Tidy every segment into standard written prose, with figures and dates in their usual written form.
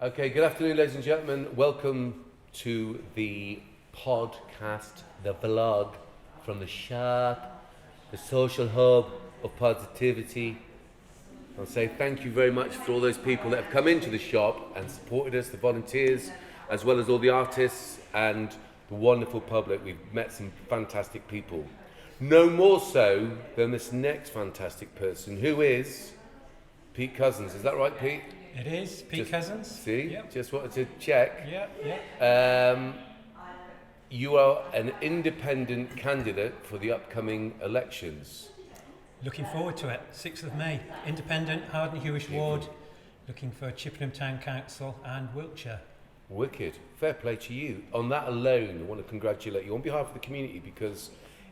Okay, good afternoon, ladies and gentlemen. Welcome to the podcast, the vlog from the S.H.O.P, the social hub of positivity. I'll say thank you very much for all those people that have come into the shop and supported us, the volunteers, as well as all the artists and the wonderful public. We've met some fantastic people. No more so than this next fantastic person, who is Pete Cousins. Is that right, Pete? It is, Pete Cousins. See, Yep. just wanted to check. Yeah. You are an independent candidate for the upcoming elections. Looking forward to it. 6th of May. Independent, Harding Hewish Ward. Looking for Chippenham Town Council and Wiltshire. Wicked. Fair play to you. On that alone, I want to congratulate you on behalf of the community, because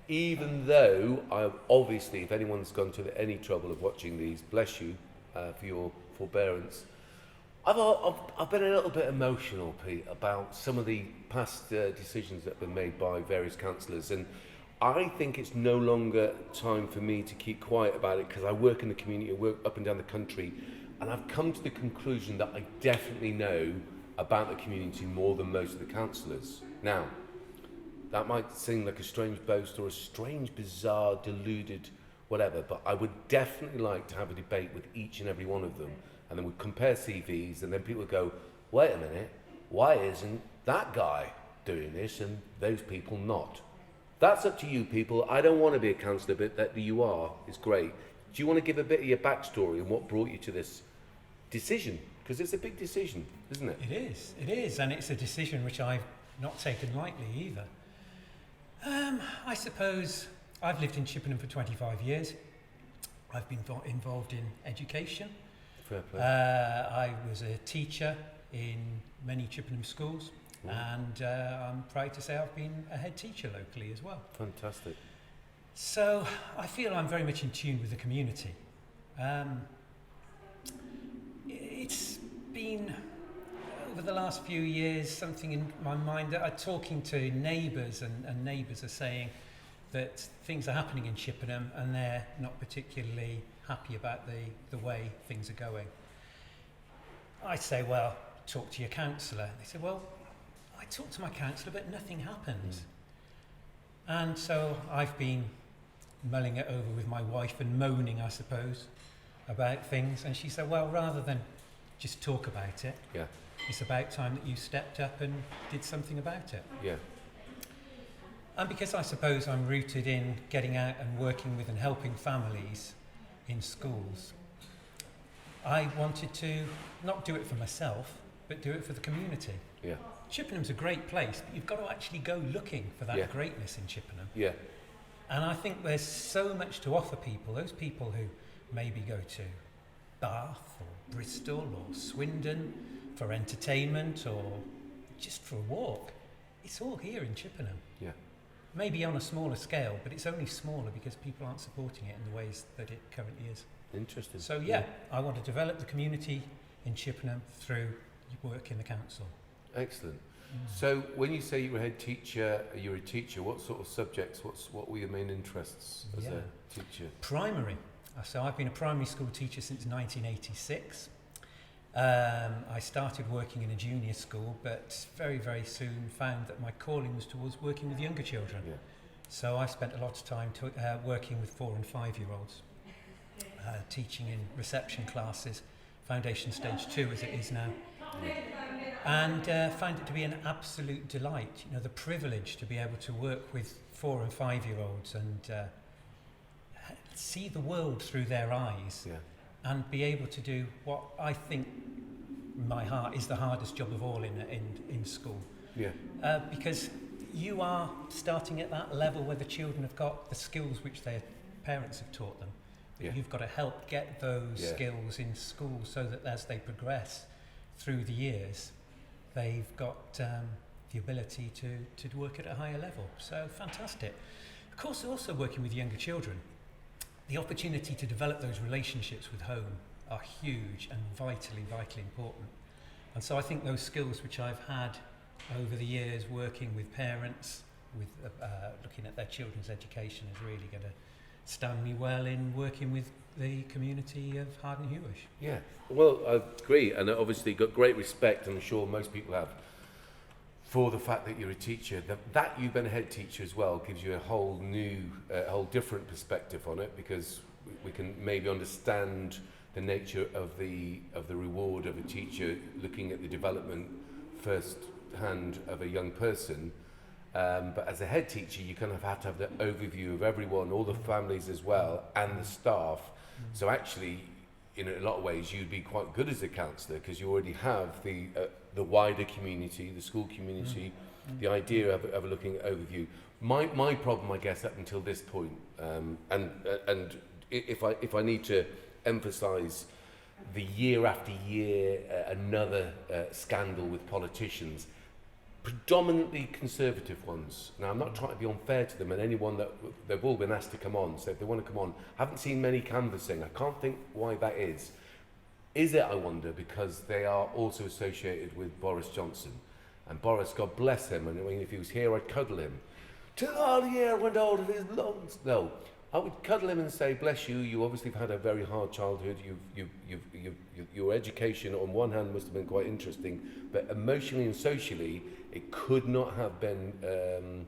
even though obviously, if anyone's gone to any trouble of watching these, bless you for your forbearance. I've been a little bit emotional, Pete, about some of the past decisions that have been made by various councillors, and I think it's no longer time for me to keep quiet about it, because I work in the community, I work up and down the country, and I've come to the conclusion that I definitely know about the community more than most of the councillors. Now, that might seem like a strange boast or a strange, bizarre, deluded whatever, but I would definitely like to have a debate with each and every one of them, and then we'd compare CVs, and then people would go, wait a minute, why isn't that guy doing this and those people not? That's up to you people. I don't want to be a councillor, but that you are is great. Do you want to give a bit of your backstory and what brought you to this decision? Because it's a big decision, isn't it? It is, and it's a decision which I've not taken lightly either. I suppose I've lived in Chippenham for 25 years. I've been involved in education. Fair play. I was a teacher in many Chippenham schools, and I'm proud to say I've been a head teacher locally as well. Fantastic. So I feel I'm very much in tune with the community. It's been, over the last few years, something in my mind that I'm talking to neighbours, and neighbours are saying that things are happening in Chippenham and they're not particularly happy about the way things are going. I say, well, talk to your councillor. They say, well, I talk to my councillor, but nothing happens. And so I've been mulling it over with my wife and moaning, I suppose, about things. And she said, well, rather than just talk about it, it's about time that you stepped up and did something about it. Yeah. And because I suppose I'm rooted in getting out and working with and helping families in schools, I wanted to not do it for myself, but do it for the community. Yeah. Chippenham's a great place, but you've got to actually go looking for that greatness in Chippenham. Yeah. And I think there's so much to offer people, those people who maybe go to Bath or Bristol or Swindon for entertainment or just for a walk. It's all here in Chippenham. Yeah. Maybe on a smaller scale, but it's only smaller because people aren't supporting it in the ways that it currently is. Interesting. So I want to develop the community in Chippenham through work in the council. Excellent. So when you say you're a teacher, what sort of subjects, what were your main interests as a teacher? Primary. So I've been a primary school teacher since 1986. I started working in a junior school, but very, very soon found that my calling was towards working with younger children. Yeah. So I spent a lot of time working with 4 and 5-year-olds, teaching in reception classes, foundation stage 2 as it is now. And find it to be an absolute delight, the privilege to be able to work with 4 and 5-year-olds and see the world through their eyes and be able to do what I think my heart is the hardest job of all in school. Yeah. Because you are starting at that level where the children have got the skills which their parents have taught them. But you've got to help get those skills in school so that as they progress through the years, they've got the ability to work at a higher level. So fantastic. Of course, also working with younger children, the opportunity to develop those relationships with home are huge and vitally important. And so I think those skills which I've had over the years working with parents, with looking at their children's education is really going to stand me well in working with the community of Harden Hewish. Yeah, well, I agree, and obviously got great respect, and I'm sure most people have, for the fact that you're a teacher. That you've been a head teacher as well gives you a whole new, whole different perspective on it, because we can maybe understand the nature of the reward of a teacher looking at the development first hand of a young person. But as a head teacher, you kind of have to have the overview of everyone, all the families as well, and the staff. So actually, in a lot of ways, you'd be quite good as a counsellor, because you already have the wider community, the school community, the idea of looking at overview. My problem, I guess, up until this point, and if I need to emphasise the year after year, another scandal with politicians, predominantly conservative ones. Now, I'm not trying to be unfair to them, and anyone that they've all been asked to come on, so if they want to come on, haven't seen many canvassing. I can't think why that is. Is it, I wonder, because they are also associated with Boris Johnson? And Boris, God bless him, and if he was here, I'd cuddle him. Till all the air went out of his lungs. No, I would cuddle him and say, bless you, you obviously have had a very hard childhood. Your education on one hand must have been quite interesting, but emotionally and socially, it could not have been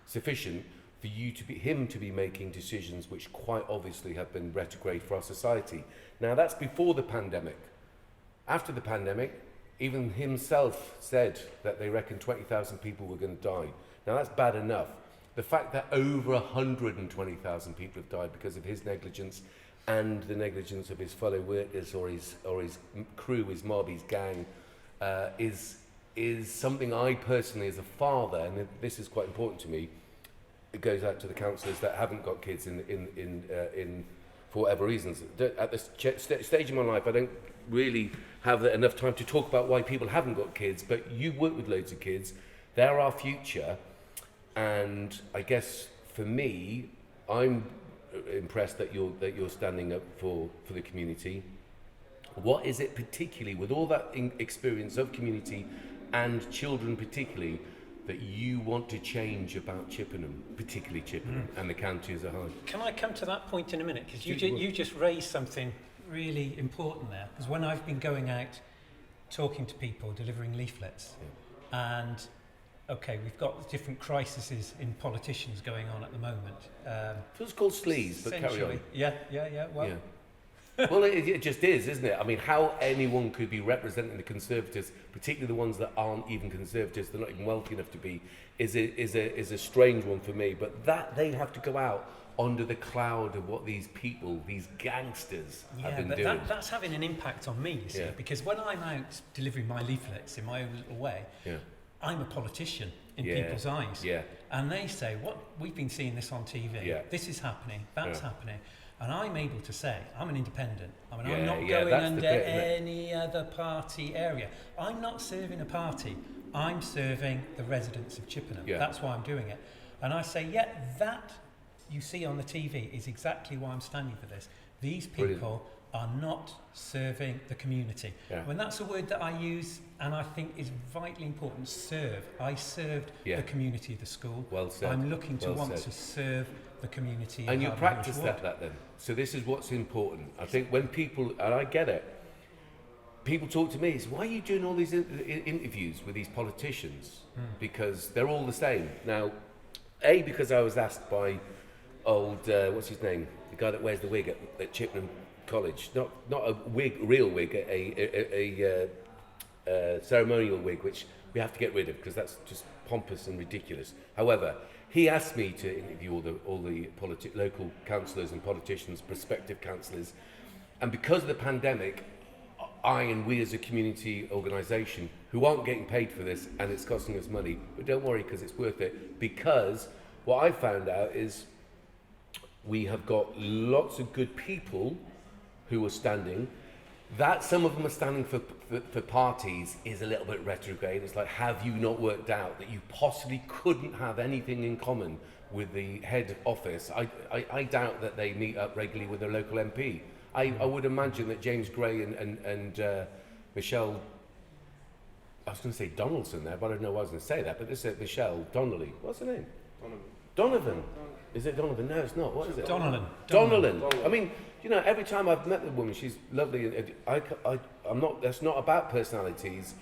sufficient for him to be making decisions which quite obviously have been retrograde for our society. Now, that's before the pandemic. After the pandemic, even himself said that they reckon 20,000 people were going to die. Now, that's bad enough. The fact that over 120,000 people have died because of his negligence and the negligence of his fellow workers or his crew, his mob, his gang, is something I personally, as a father, and this is quite important to me, it goes out to the counsellors that haven't got kids in for whatever reasons. At this stage in my life, I don't really have enough time to talk about why people haven't got kids, but you work with loads of kids. They're our future. And I guess for me, I'm impressed that you're standing up for the community. What is it particularly, with all that experience of community and children particularly, that you want to change about Chippenham, particularly Chippenham and the county as a whole? Can I come to that point in a minute? Because you just raised something really important there. Because when I've been going out, talking to people, delivering leaflets, and okay, we've got different crises in politicians going on at the moment. It's called sleaze, but carry on. Yeah. Well, well, it just is, isn't it? I mean, how anyone could be representing the Conservatives, particularly the ones that aren't even Conservatives, they're not even wealthy enough to be, is a strange one for me. But that they have to go out under the cloud of what these people, these gangsters, have been doing. That's having an impact on me, you see, because when I'm out delivering my leaflets in my own little way, I'm a politician in people's eyes. Yeah. And they say, "What, we've been seeing this on TV, this is happening, that's happening." And I'm able to say, I'm an independent. I mean, I'm not going under any other party area. I'm not serving a party. I'm serving the residents of Chippenham. That's why I'm doing it. And I say, that you see on the TV is exactly why I'm standing for this. These people are not serving the community. When that's a word that I use and I think is vitally important, serve. I served the community of the school. Well said. I'm looking to to serve the community. And you practice that then. So this is what's important. I think when people, and I get it, people talk to me, it's why are you doing all these interviews with these politicians? Because they're all the same. Now, because I was asked by old, what's his name? The guy that wears the wig at Chippenham College. Not a wig, real wig, a ceremonial wig, which we have to get rid of because that's just pompous and ridiculous. However, he asked me to interview all the local councillors and politicians, prospective councillors, and because of the pandemic, we as a community organisation who aren't getting paid for this, and it's costing us money, but don't worry because it's worth it, because what I found out is we have got lots of good people who are standing. That some of them are standing for parties is a little bit retrograde. It's like, have you not worked out that you possibly couldn't have anything in common with the head office? I doubt that they meet up regularly with their local MP. I would imagine that James Gray and Michelle, I was going to say Donaldson there, but I don't know why I was going to say that, but this is Michelle Donnelly. What's her name? Donovan. Is it Donovan? No, it's not. What is it? Donnellan. I mean, you know, every time I've met the woman, she's lovely. I'm not. That's not about personalities.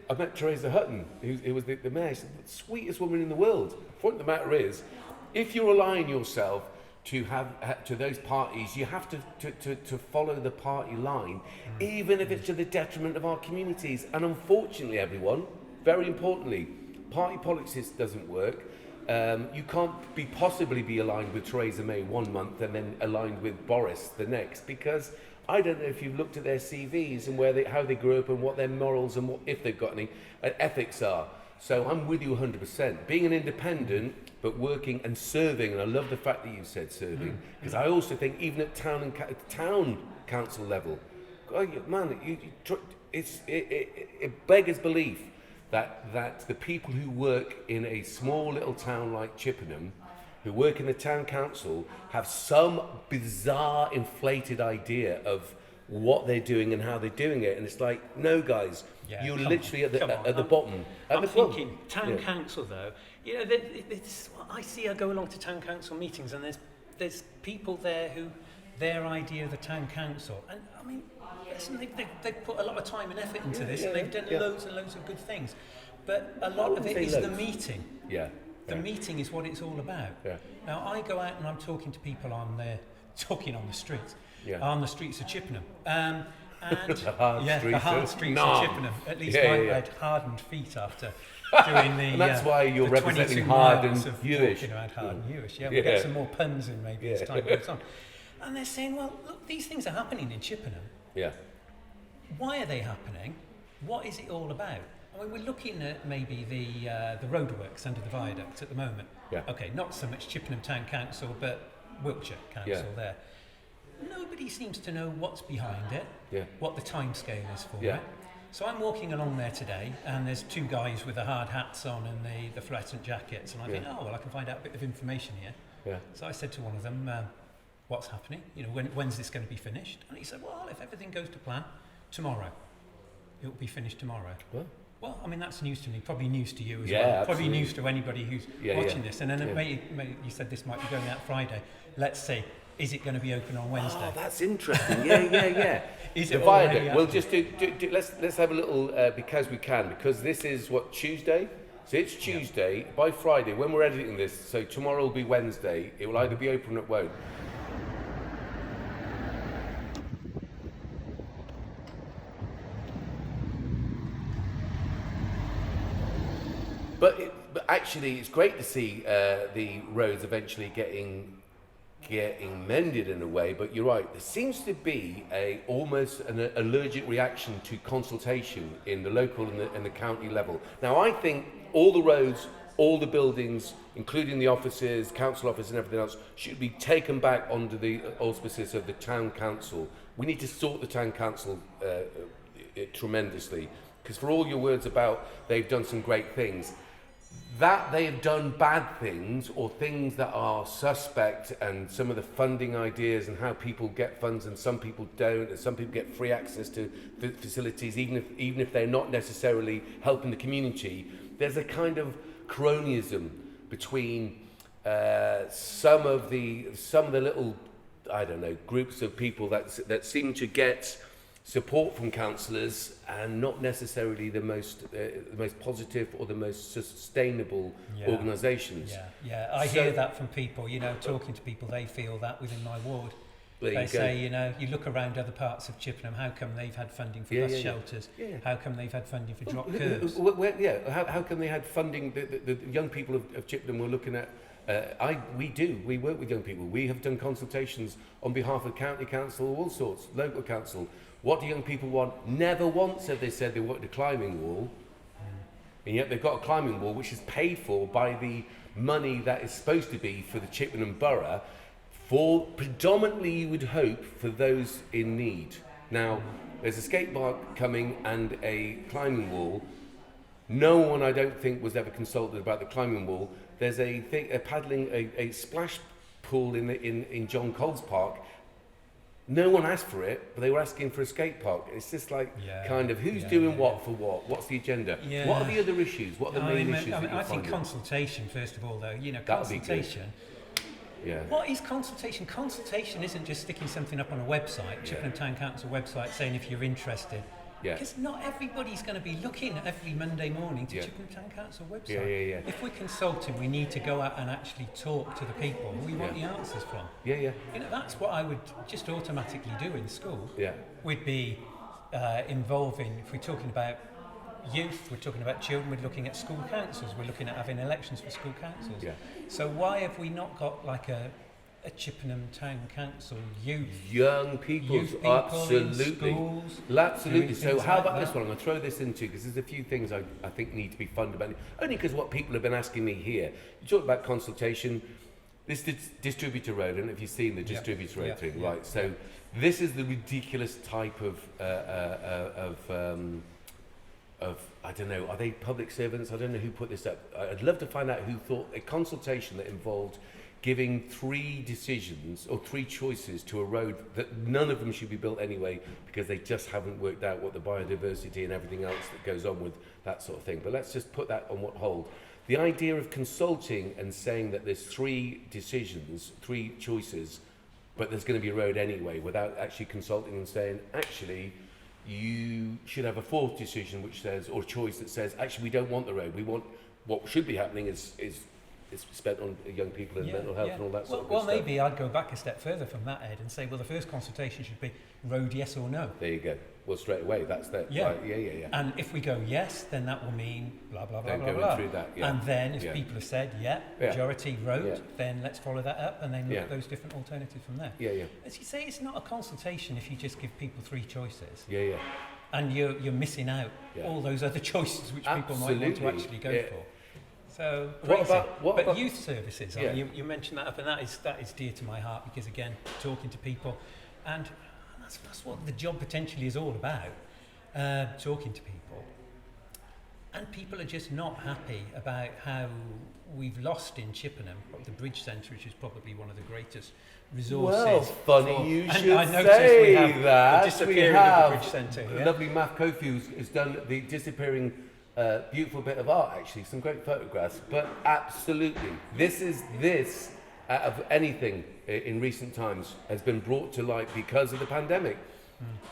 I met Teresa Hutton, who was the mayor. She's the sweetest woman in the world. The point of the matter is, if you align yourself to to those parties, you have to follow the party line, even if it's to the detriment of our communities. And unfortunately, everyone, very importantly, party politics doesn't work. You can't possibly be aligned with Theresa May 1 month and then aligned with Boris the next, because I don't know if you've looked at their CVs and how they grew up and what their morals and if they've got any ethics are. So I'm with you 100%. Being an independent, but working and serving, and I love the fact that you said serving, because I also think even at town council level, man, it beggars belief that the people who work in a small little town like Chippenham, who work in the town council, have some bizarre inflated idea of what they're doing and how they're doing it, and it's like, no guys, you're literally at the bottom. I'm thinking town council though. You know, I see. I go along to town council meetings, and there's people there who their idea of the town council, and I mean, yes, and they've put a lot of time and effort into this, and they've done loads and loads of good things, but a lot of it is the meeting. The meeting is what it's all about. Now I go out and I'm talking to people on the streets, on the streets of Chippenham, and the hard streets of Chippenham. At least I had hardened feet after doing the. And that's why you're representing hard and Jewish. Hard and Jewish. We'll get some more puns in maybe as time goes on. And they're saying, well, look, these things are happening in Chippenham. Why are they happening? What is it all about? I mean, we're looking at maybe the roadworks under the viaduct at the moment. Okay, not so much Chippenham Town Council, but Wiltshire Council there. Nobody seems to know what's behind it, what the timescale is for it. So I'm walking along there today, and there's two guys with the hard hats on and the fluorescent jackets, and I think, oh, well, I can find out a bit of information here. So I said to one of them, what's happening? You know, when's this going to be finished? And he said, well, if everything goes to plan, tomorrow. It will be finished tomorrow. Well, I mean, that's news to me, probably news to you as well. Absolutely. Probably news to anybody who's watching this. And then you said this might be going out Friday. Let's see, is it going to be open on Wednesday? Oh, that's interesting. Is the viaduct? We'll just do let's have a little, because we can, because this is what, Tuesday? So it's Tuesday. By Friday, when we're editing this, so tomorrow will be Wednesday, it will either be open or it won't. But actually, it's great to see the roads eventually getting mended in a way. But you're right. There seems to be almost an allergic reaction to consultation in the local and the county level. Now, I think all the roads, all the buildings, including the offices, council office, and everything else, should be taken back under the auspices of the town council. We need to sort the town council tremendously, because for all your words about they've done some great things, that they have done bad things or things that are suspect, and some of the funding ideas and how people get funds and some people don't, and some people get free access to facilities even if they're not necessarily helping the community. There's a kind of cronyism between some of the little, I don't know, groups of people that seem to get support from councillors and not necessarily the most positive or the most sustainable organisations. I hear that from people, you know, talking to people, they feel that within my ward. They say, you know, you look around other parts of Chippenham, how come they've had funding for bus shelters? How come they've had funding for drop curbs? How come they had funding? The young people of Chippenham were looking at. We work with young people. We have done consultations on behalf of county council, all sorts, local council. What do young people want? Never once have they said they want a climbing wall. And yet they've got a climbing wall which is paid for by the money that is supposed to be for the Chippenham Borough, for predominantly, you would hope, for those in need. Now, there's a skate park coming and a climbing wall. No one, I don't think, was ever consulted about the climbing wall. There's a splash pool in John Coles Park. No one asked for it, but they were asking for a skate park. It's just like, who's doing what for what? What's the agenda? What are the other issues? What are the main issues? I think consultation, first of all, though, you know, consultation. Yeah. What is consultation? Consultation isn't just sticking something up on a website, Chippenham Town Council website, saying if you're interested. Yeah. Because not everybody's going to be looking every Monday morning to Chippenham Town Council website. Yeah. If we're consulting, we need to go out and actually talk to the people we want the answers from. Yeah. You know, that's what I would just automatically do in school. Yeah. Would be involving, if we're talking about youth, we're talking about children, we're looking at school councils, we're looking at having elections for school councils. Yeah. So why have we not got like a Chippenham Town Council youth people, people absolutely. in schools, Absolutely. So things how like about that? this one? I'm going to throw this into, because there's a few things I think need to be fundamental. Only because what people have been asking me here. You talk about consultation. This distributor road, I don't know if you've seen the distributor road thing, right? So this is the ridiculous type of I don't know, are they public servants? I don't know who put this up. I'd love to find out who thought a consultation that involved giving 3 decisions or 3 choices to a road that none of them should be built anyway because they just haven't worked out what the biodiversity and everything else that goes on with that sort of thing. But let's just put that on hold. The idea of consulting and saying that there's 3 decisions, 3 choices, but there's going to be a road anyway, without actually consulting and saying, actually, you should have a 4th decision which says, or choice that says, actually, we don't want the road. We want, what should be happening is spent on young people and mental health and all that sort of stuff. Well, maybe I'd go back a step further from that, Ed, and say, well, the first consultation should be road yes or no. There you go. Well, straight away, that's that. Yeah. Right. Yeah. And if we go yes, then that will mean blah, blah, blah, Then blah, going blah. through that, yeah. And then if people have said, majority road, then let's follow that up and then look at those different alternatives from there. Yeah. As you say, it's not a consultation if you just give people 3 choices. Yeah. And you're missing out all those other choices which people might want to actually go for. So, what about youth services? I mean, you mentioned that up, and that is dear to my heart because again, talking to people, and that's what the job potentially is all about. Talking to people, and people are just not happy about how we've lost in Chippenham the Bridge Centre, which is probably one of the greatest resources. Well, funny you should I say we have that. The disappearing of the Bridge Centre here. Lovely Math Kofi has done the disappearing. Beautiful bit of art, actually, some great photographs. But absolutely, this out of anything in recent times has been brought to light because of the pandemic.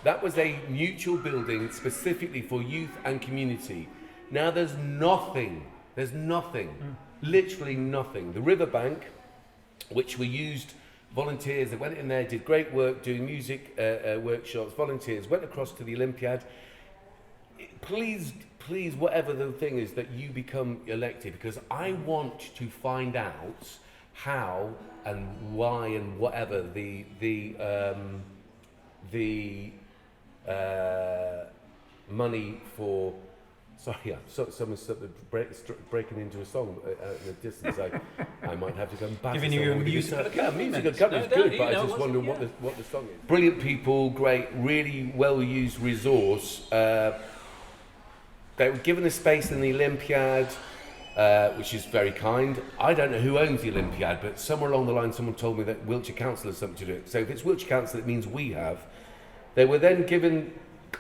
That was a mutual building specifically for youth and community. Now there's nothing, literally nothing. The riverbank, which were used, volunteers that went in there, did great work doing music workshops, volunteers went across to the Olympiad. Please, whatever the thing is that you become elected, because I want to find out how and why and whatever the money for. Sorry, someone's breaking into a song in the distance. I might have to go back. Giving you a musical accompaniment. Musical accompaniment is good, but I just wonder what the song is. Brilliant people, great, really well-used resource. They were given a space in the Olympiad, which is very kind. I don't know who owns the Olympiad, but somewhere along the line someone told me that Wiltshire Council has something to do it. So if it's Wiltshire Council, it means we have. They were then given,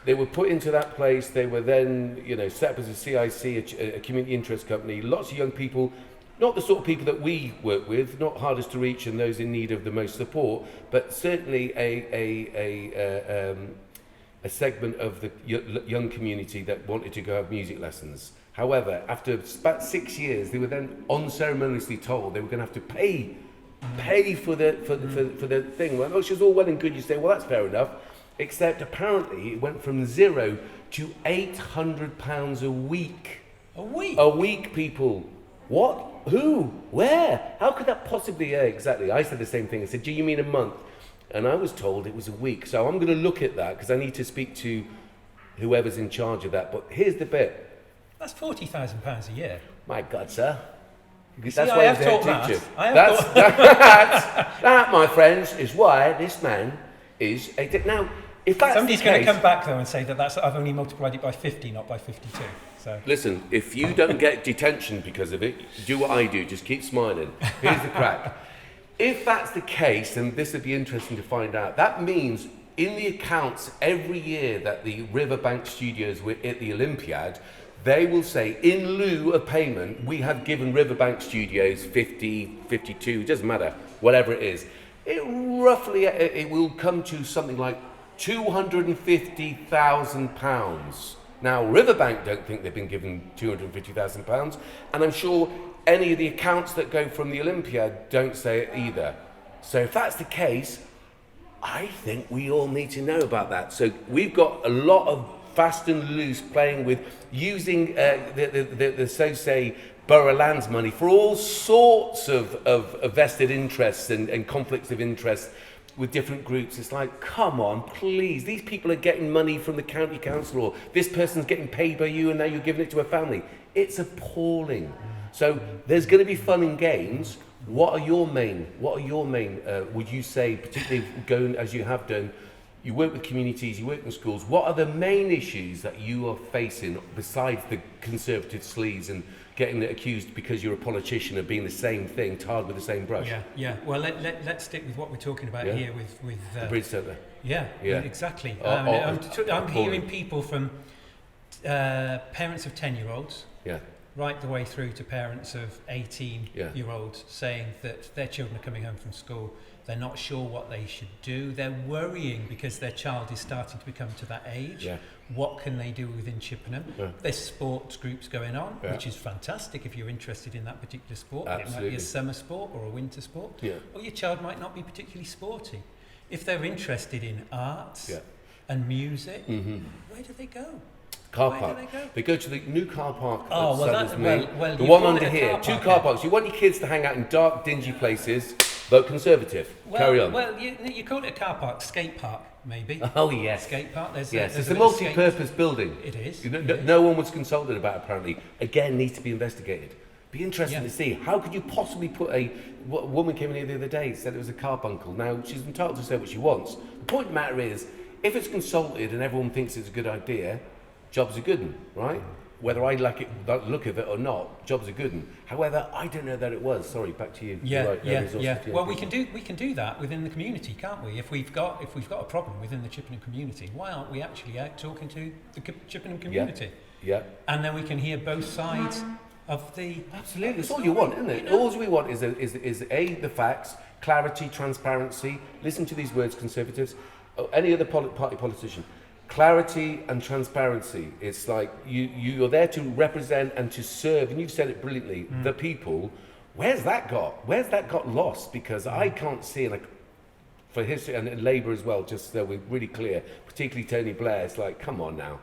they were put into that place, they were then, set up as a CIC, a community interest company. Lots of young people, not the sort of people that we work with, not hardest to reach and those in need of the most support, but certainly a segment of the young community that wanted to go have music lessons. However, after about 6 years, they were then unceremoniously told they were going to have to pay for the thing. Well, which is all well and good. You say, well, that's fair enough. Except apparently it went from 0 to £800 a week. A week? A week, people. What? Who? Where? How could that possibly? Yeah, exactly. I said the same thing. I said, do you mean a month? And I was told it was a week. So I'm going to look at that because I need to speak to whoever's in charge of that. But here's the bit. That's £40,000 a year. My God, sir. That's See, why I have he's taught head teacher. maths. That, my friends, is why this man is a... Now, if that's Somebody's the going to case, come back, though, and say that I've only multiplied it by 50, not by 52. So. Listen, if you don't get detention because of it, do what I do. Just keep smiling. Here's the crack. If that's the case, and this would be interesting to find out, that means in the accounts every year that the Riverbank Studios were at the Olympiad, they will say, in lieu of payment, we have given Riverbank Studios 50, 52, doesn't matter, whatever it is, it will come to something like £250,000. Now, Riverbank don't think they've been given £250,000, and I'm sure any of the accounts that go from the Olympiad don't say it either. So if that's the case, I think we all need to know about that. So we've got a lot of fast and loose playing with using the so-say borough lands money for all sorts of vested interests and conflicts of interest with different groups. It's like, come on, please. These people are getting money from the county council, or this person's getting paid by you and now you're giving it to a family. It's appalling. So there's going to be fun and games. What are your main, would you say, particularly going as you have done, you work with communities, you work in schools, what are the main issues that you are facing besides the Conservative sleaze and getting accused because you're a politician of being the same thing, tarred with the same brush? Yeah. Well, let's stick with what we're talking about here with the Bridge Centre. Yeah, exactly. I'm hearing people from parents of 10-year-olds, right the way through to parents of 18-year-olds saying that their children are coming home from school. They're not sure what they should do. They're worrying because their child is starting to become to that age. Yeah. What can they do within Chippenham? Yeah. There's sports groups going on, which is fantastic if you're interested in that particular sport. Absolutely. It might be a summer sport or a winter sport. Yeah. Or your child might not be particularly sporty. If they're interested in arts and music, where do they go? Car park. They go to the new car park. The one under here. Two car parks. You want your kids to hang out in dark, dingy places. Vote Conservative. Carry on. Well, you call it a car park, skate park, maybe. Oh, yes. Skate park. It's a multi-purpose building. It is. No one was consulted about it, apparently. Again, needs to be investigated. Be interesting to see. How could you possibly put a woman came in here the other day, said it was a carbuncle. Now, she's entitled to say what she wants. The point of the matter is, if it's consulted and everyone thinks it's a good idea, job's a good one, right? Whether I like it, the look of it or not, job's a good one. However, I don't know that it was. Sorry, back to you. Yeah. Well, we can do that within the community, can't we? If we've got a problem within the Chippenham community, why aren't we actually out talking to the Chippenham community? Yeah. And then we can hear both sides of the. Absolutely, it's all you want, isn't it? You know? All we want is the facts, clarity, transparency. Listen to these words, Conservatives. Any other party politician. Clarity and transparency. It's like you're there to represent and to serve, and you've said it brilliantly, the people. Where's that got lost? Because I can't see, and for history and Labour as well, just so we're really clear, particularly Tony Blair, it's like, come on now,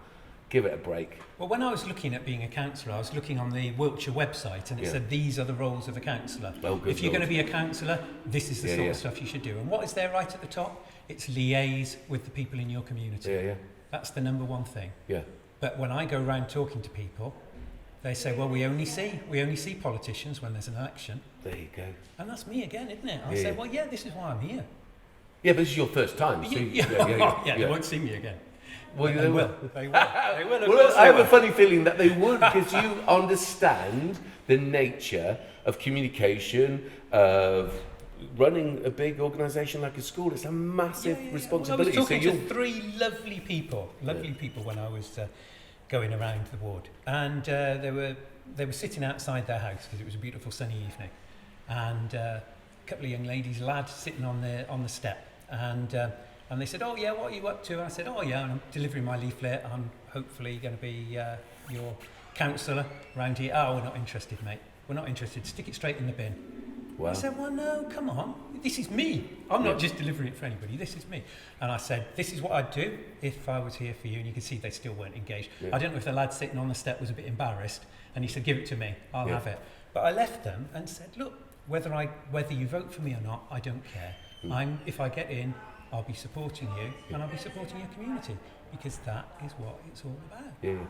give it a break. Well, when I was looking at being a councillor, I was looking on the Wiltshire website, and it said these are the roles of a councillor. If you're going to be a councillor, this is the sort of stuff you should do. And what is there right at the top? It's liaise with the people in your community. Yeah. That's the number one thing. Yeah. But when I go around talking to people, they say, well, we only see politicians when there's an election. There you go. And that's me again, isn't it? I say, well, this is why I'm here. Yeah, but this is your first time. So they won't see me again. Well, they will. They will. Well, I have a funny feeling that they would, because you understand the nature of communication, of running a big organisation like a school. It's a massive responsibility. Well, I was talking to three lovely people when I was going around the ward, and they were sitting outside their house because it was a beautiful sunny evening, and a couple of young ladies, lads, sitting on the step, and they said, "Oh yeah, what are you up to?" And I said, "Oh yeah, I'm delivering my leaflet. I'm hopefully going to be your councillor around here." "Oh, we're not interested, mate. We're not interested. Stick it straight in the bin." Wow. I said, well, no, come on. This is me. I'm not just delivering it for anybody. This is me. And I said, this is what I'd do if I was here for you. And you can see they still weren't engaged. Yeah. I don't know if the lad sitting on the step was a bit embarrassed. And he said, give it to me. I'll have it. But I left them and said, look, whether you vote for me or not, I don't care. If I get in, I'll be supporting you and I'll be supporting your community, because that is what it's all about. And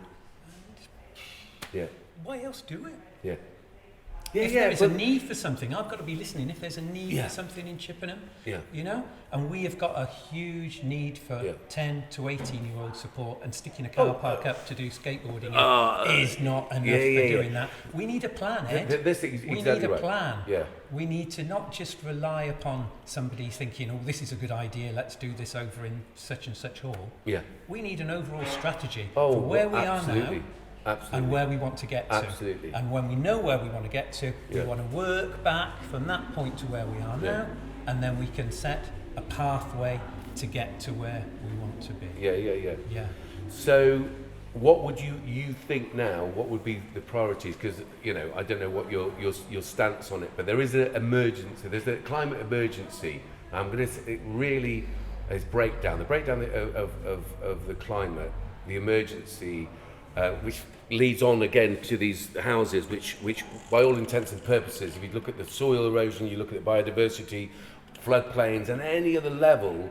why else do it? Yeah. If there is a need for something, I've got to be listening. If there's a need for something in Chippenham, and we have got a huge need for 10 to 18-year-old support, and sticking a car park up to do skateboarding is not enough for doing that. We need a plan, Ed. We need a plan. Yeah. We need to not just rely upon somebody thinking, oh, this is a good idea, let's do this over in such and such hall. Yeah. We need an overall strategy for where we are now Absolutely. and where we want to get to. Absolutely. And when we know where we want to get to, we Yeah. want to work back from that point to where we are Yeah. now, and then we can set a pathway to get to where we want to be. Yeah. Yeah. So, what would you think now? What would be the priorities? Because I don't know what your stance on it, but there is an emergency. There's a climate emergency. I'm going to really is breakdown. The breakdown of the climate, the emergency, which leads on again to these houses, which by all intents and purposes, if you look at the soil erosion, you look at the biodiversity, floodplains, and any other level,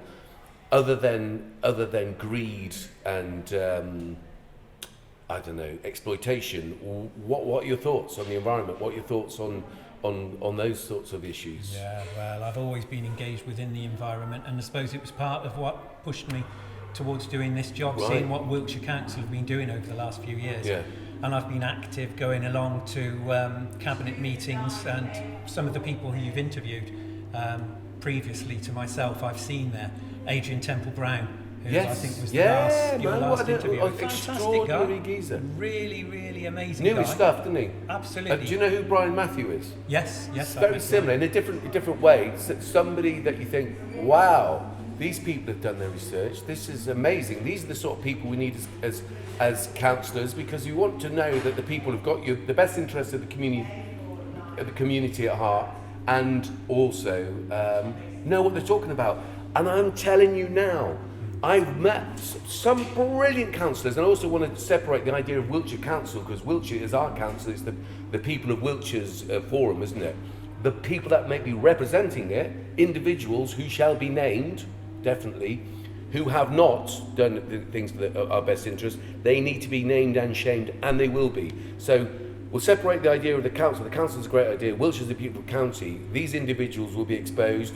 other than greed and I don't know, exploitation. What are your thoughts on the environment? What are your thoughts on those sorts of issues? Yeah, well, I've always been engaged within the environment, and I suppose it was part of what pushed me towards doing this job, Right. seeing what Wiltshire Council have been doing over the last few years. Yeah. And I've been active going along to cabinet meetings, and some of the people who you've interviewed previously to myself, I've seen there. Adrian Temple-Brown, who I think was your last interview. Fantastic Extraordinary guy. geezer. Really, really amazing Knew guy. his stuff, didn't he? Absolutely. Do you know who Brian Matthew is? Yes. It's I very think similar, in a different way. Somebody that you think, wow, these people have done their research. This is amazing. These are the sort of people we need as councillors, because you want to know that the people have got the best interests of the community at heart, and also know what they're talking about. And I'm telling you now, I've met some brilliant councillors, and I also want to separate the idea of Wiltshire Council, because Wiltshire is our council. It's the people of Wiltshire's forum, isn't it? The people that may be representing it, individuals who shall be named, definitely, who have not done the things that are our best interest, they need to be named and shamed, and they will be. So we'll separate the idea of the council. The council is a great idea. Wiltshire's a beautiful county. These individuals will be exposed.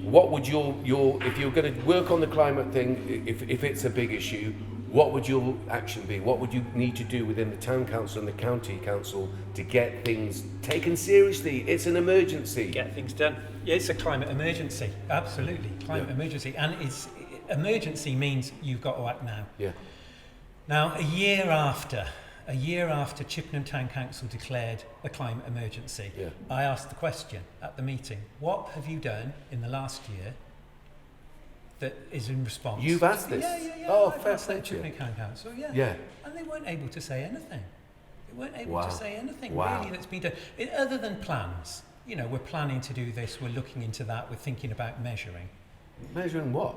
What would your if you're going to work on the climate thing, if it's a big issue, what would your action be? What would you need to do within the town council and the county council to get things taken seriously? It's an emergency. Get things done. Yeah, it's a climate emergency. Absolutely, climate emergency, and emergency means you've got to act now. Yeah. Now, a year after Chippenham Town Council declared a climate emergency, I asked the question at the meeting: what have you done in the last year that is in response? You've asked this? Yeah. Oh, I've fair asked play at to you. Chippenham Town Council, Yeah. and they weren't able to say anything. They weren't able Wow. to say anything Wow. really that's been done. Other than plans, we're planning to do this, we're looking into that, we're thinking about measuring. Measuring what?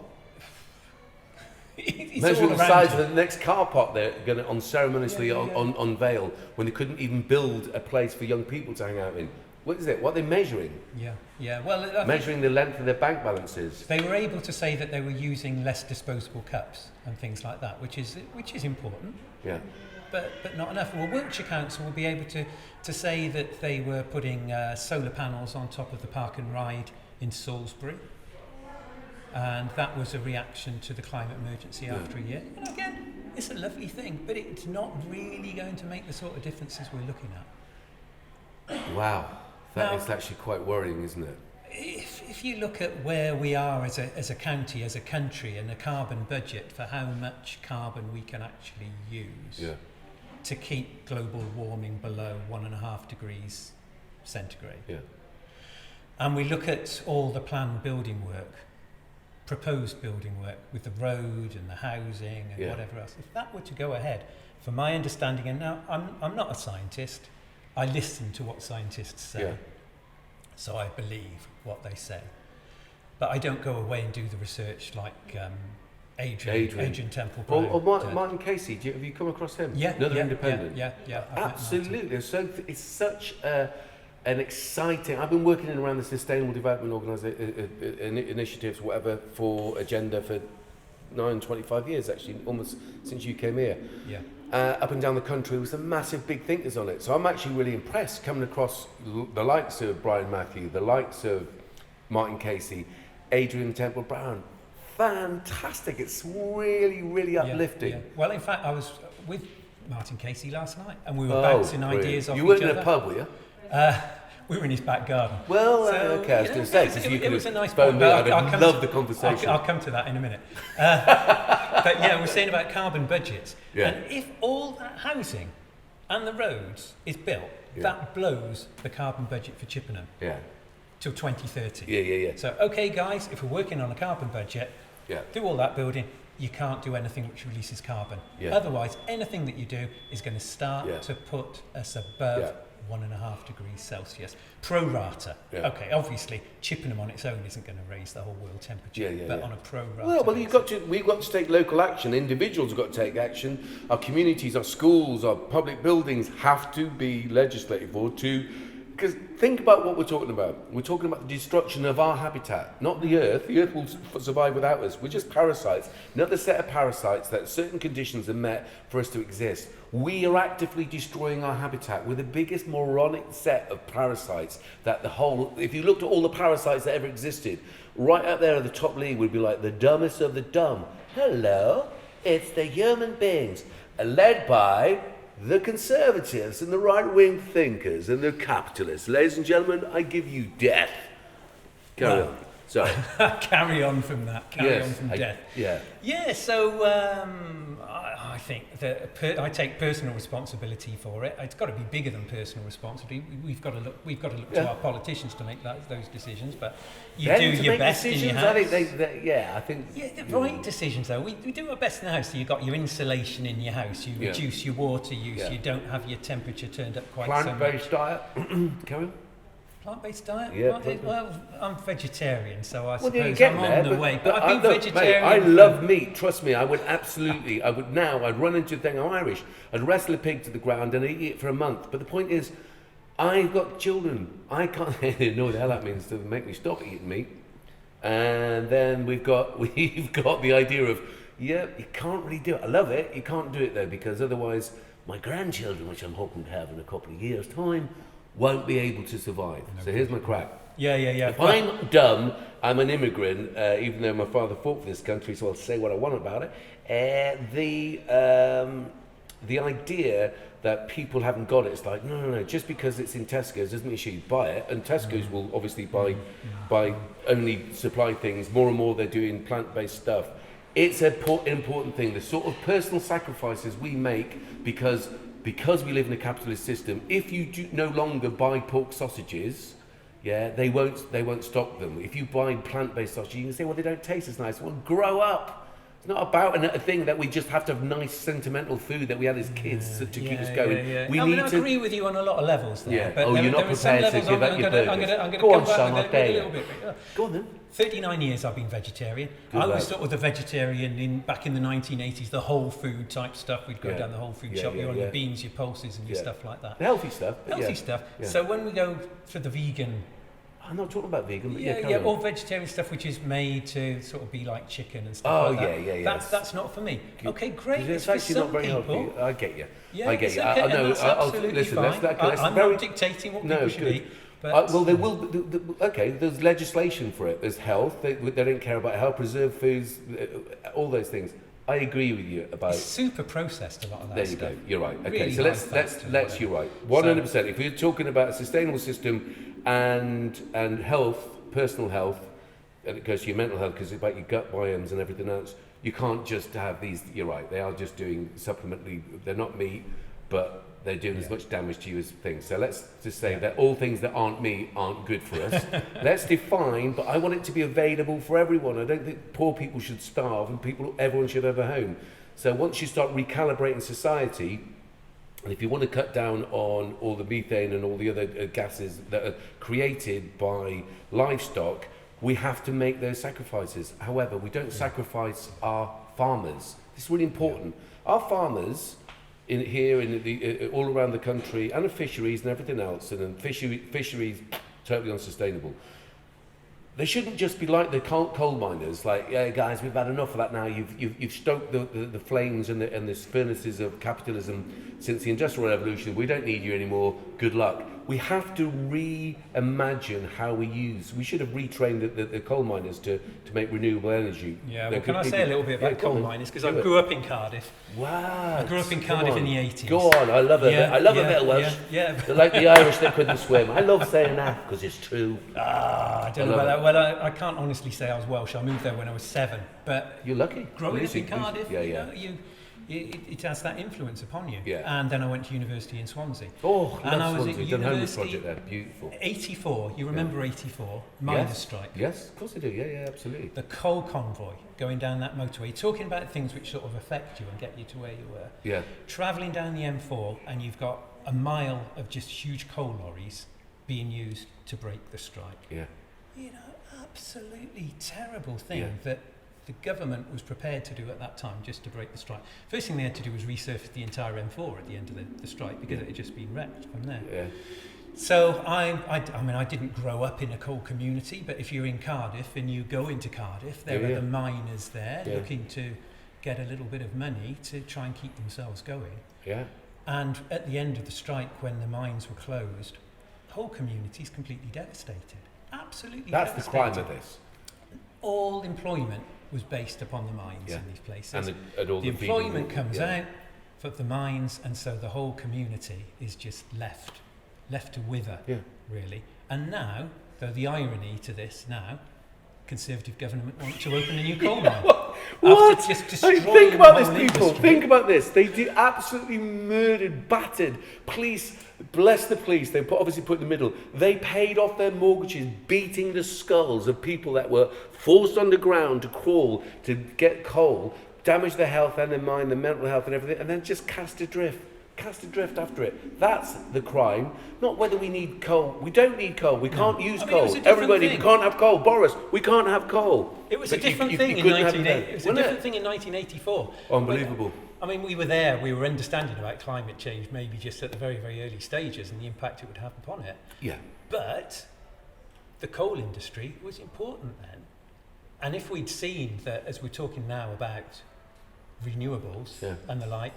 It's Measuring all the around size you. of the next car park they're going to unceremoniously unveil, when they couldn't even build a place for young people to hang out in. What is it? What are they measuring? Yeah. Well, I think Measuring the length of their bank balances. they were able to say that they were using less disposable cups and things like that, which is important, Yeah. but not enough. Well, Wiltshire Council will be able to say that they were putting solar panels on top of the park and ride in Salisbury, and that was a reaction to the climate emergency after a year. And again, it's a lovely thing, but it's not really going to make the sort of differences we're looking at. Wow. That Now- is actually quite worrying, isn't it? If you look at where we are as a county, as a country, and a carbon budget for how much carbon we can actually use Yeah. to keep global warming below 1.5 degrees centigrade, Yeah. and we look at all the planned building work, proposed building work with the road and the housing and whatever else, if that were to go ahead, from my understanding, and now I'm not a scientist, I listen to what scientists say. Yeah. So I believe what they say. But I don't go away and do the research like Adrian Temple-Brown. Or Martin Casey, have you come across him? Another independent. Yeah. I've met Absolutely. So it's such an exciting. I've been working in around the Sustainable Development initiatives, whatever, for Agenda for 25 years, actually, almost since you came here. Yeah. Up and down the country with some massive big thinkers on it. So I'm actually really impressed coming across the likes of Brian Matthew, the likes of Martin Casey, Adrian Temple-Brown. Fantastic. It's really, really uplifting. Yeah. Well, in fact, I was with Martin Casey last night, and we were bouncing ideas off each other. You weren't in a pub, were you? We were in his back garden. Well, So, okay, I was going to say, because you it could was a have nice phoned point, me, but I'd have loved the conversation. I'll come to that in a minute. But yeah, we're saying about carbon budgets. Yeah. And if all that housing and the roads is built, that blows the carbon budget for Chippenham till 2030. Yeah. So, okay, guys, if we're working on a carbon budget, do all that building, you can't do anything which releases carbon. Otherwise, anything that you do is going to start to put us above 1.5 degrees Celsius. Pro rata. Okay, obviously, Chippenham on its own isn't going to raise the whole world temperature, but on a pro rata. Well, we've got to take local action. Individuals have got to take action. Our communities, our schools, our public buildings have to be legislated for to. Because think about what we're talking about. We're talking about the destruction of our habitat, not the Earth. The Earth will survive without us. We're just parasites. Another set of parasites that certain conditions are met for us to exist. We are actively destroying our habitat. We're the biggest moronic set of parasites that if you looked at all the parasites that ever existed, right up there at the top league would be like the dumbest of the dumb. Hello, it's the human beings, led by the conservatives and the right-wing thinkers and the capitalists. Ladies and gentlemen, I give you death. Carry on. Sorry. Carry on from that. Carry on from death. Yeah, so I think that I take personal responsibility for it. It's got to be bigger than personal responsibility. We've got to look to our politicians to make those decisions, but you do your best in your house. I think the right decisions though. We do our best in the house. So you've got your insulation in your house, you reduce your water use, you don't have your temperature turned up quite so much. Plant-based diet. Carry on. Plant-based diet? Yeah. Well, I'm vegetarian, so I Well, suppose I'm on the way. But I've been vegetarian. Mate, I love meat. Trust me, I would absolutely. I'd run into the thing. I'm Irish. I'd wrestle a pig to the ground and I'd eat it for a month. But the point is, I've got children. I can't know what the hell that means to make me stop eating meat. And then we've got the idea of you can't really do it. I love it. You can't do it though because otherwise, my grandchildren, which I'm hoping to have in a couple of years' time, won't be able to survive. So here's my crack. Yeah. If I'm dumb, I'm an immigrant, even though my father fought for this country, so I'll say what I want about it. The idea that people haven't got it, it's like, no, just because it's in Tesco's doesn't mean you should buy it. And Tesco's will obviously buy only supply things. More and more they're doing plant-based stuff. It's an important thing. The sort of personal sacrifices we make because we live in a capitalist system. If you no longer buy pork sausages, they won't stock them. If you buy plant-based sausages, you can say, well, they don't taste as nice. Well, grow up. It's not about a thing that we just have to have nice, sentimental food that we had as kids to keep us going. I agree with you on a lot with levels there. But you're not prepared to give up your burgers. I'm going to Go come on, back son, with I'll a dare you. little bit. Go on then. 39 years I've been vegetarian. Good I was lad. sort of the vegetarian back in the 1980s, the whole food type stuff. We'd go down the whole food shop, you're on your beans, your pulses and your stuff like that. The healthy stuff. Healthy stuff. Yeah. So when we go for the vegan... I'm not talking about vegan, but all vegetarian stuff which is made to sort of be like chicken and stuff like that. That's not for me. Okay, great. It's actually not very healthy. I get you. I get you. Okay, that's absolutely fine. I'm not dictating what people should eat. Well, there will. There's legislation for it. There's health. They don't care about health, preserved foods, all those things. I agree with you about. It's super processed, a lot of that stuff. There you go. You're right. Okay, really so let's. You're right. 100%. If we're talking about a sustainable system and health, personal health, and it goes to your mental health because it's about your gut biomes and everything else. You can't just have these. You're right. They are just doing supplementally. They're not meat, but they're doing as much damage to you as things. So let's just say that all things that aren't meat aren't good for us. Let's define, but I want it to be available for everyone. I don't think poor people should starve and everyone should have a home. So once you start recalibrating society, and if you want to cut down on all the methane and all the other gases that are created by livestock, we have to make those sacrifices. However, we don't sacrifice our farmers. This is really important. Our farmers... all around the country, and of fisheries and everything else, and then fisheries totally unsustainable. They shouldn't just be like the coal miners, like, yeah, guys, we've had enough of that now. You've stoked the flames and the furnaces of capitalism since the Industrial Revolution. We don't need you anymore. Good luck. We have to reimagine how we use. We should have retrained the coal miners to make renewable energy. Yeah, well, can I say a little bit about coal miners? Because I grew up in Cardiff. Wow. I grew up in Cardiff in the 80s. Go on, I love it. I love a bit of Welsh. Yeah. Like the Irish that couldn't swim. I love saying that because it's true. I don't know about that. Well, I can't honestly say I was Welsh. I moved there when I was 7. But you're lucky. Growing up in Cardiff, it has that influence upon you. Yeah. And then I went to university in Swansea. Oh, And I love was at Swansea. Done homeless university- project there. Beautiful. 84, you remember 84, miners' Yes. strike. Yes, of course I do. Yeah, absolutely. The coal convoy going down that motorway, talking about things which sort of affect you and get you to where you were. Yeah. Travelling down the M4 and you've got a mile of just huge coal lorries being used to break the strike. Yeah. You know, absolutely terrible thing Yeah. that the government was prepared to do at that time just to break the strike. First thing they had to do was resurface the entire M4 at the end of the strike because it had just been wrecked from there. Yeah. So I mean, I didn't grow up in a coal community, but if you're in Cardiff and you go into Cardiff, there Yeah, are yeah. the miners there Yeah. looking to get a little bit of money to try and keep themselves going. Yeah. And at the end of the strike, when the mines were closed, whole communities completely devastated. Absolutely That's the devastated. crime of this. All employment was based upon the mines Yeah. in these places. And all the feeding- employment comes yeah. out for the mines, and so the whole community is just left to wither, Yeah. really. And now, though the irony to this now, Conservative government want to open a new coal mine. What? After just Hey, destroying think about the this, whole people. industry. Think about this. They did absolutely murdered, battered. Police, bless the police. They obviously put in the middle. They paid off their mortgages, beating the skulls of people that were forced underground to crawl to get coal, damage their health and their mind, their mental health and everything, and then just cast adrift after it. That's the crime. Not whether we need coal. We don't need coal. We can't use I mean, it coal. was a different Everybody, thing. we can't have coal. Boris, we can't have coal. It was a But you- different you thing in couldn't have 1980. that, It was a wasn't different thing in 1984. Unbelievable. I mean, we were there. We were understanding about climate change, maybe just at the very, very early stages, and the impact it would have upon it. Yeah. But the coal industry was important then. And if we'd seen that, as we're talking now about renewables Yeah. and the like,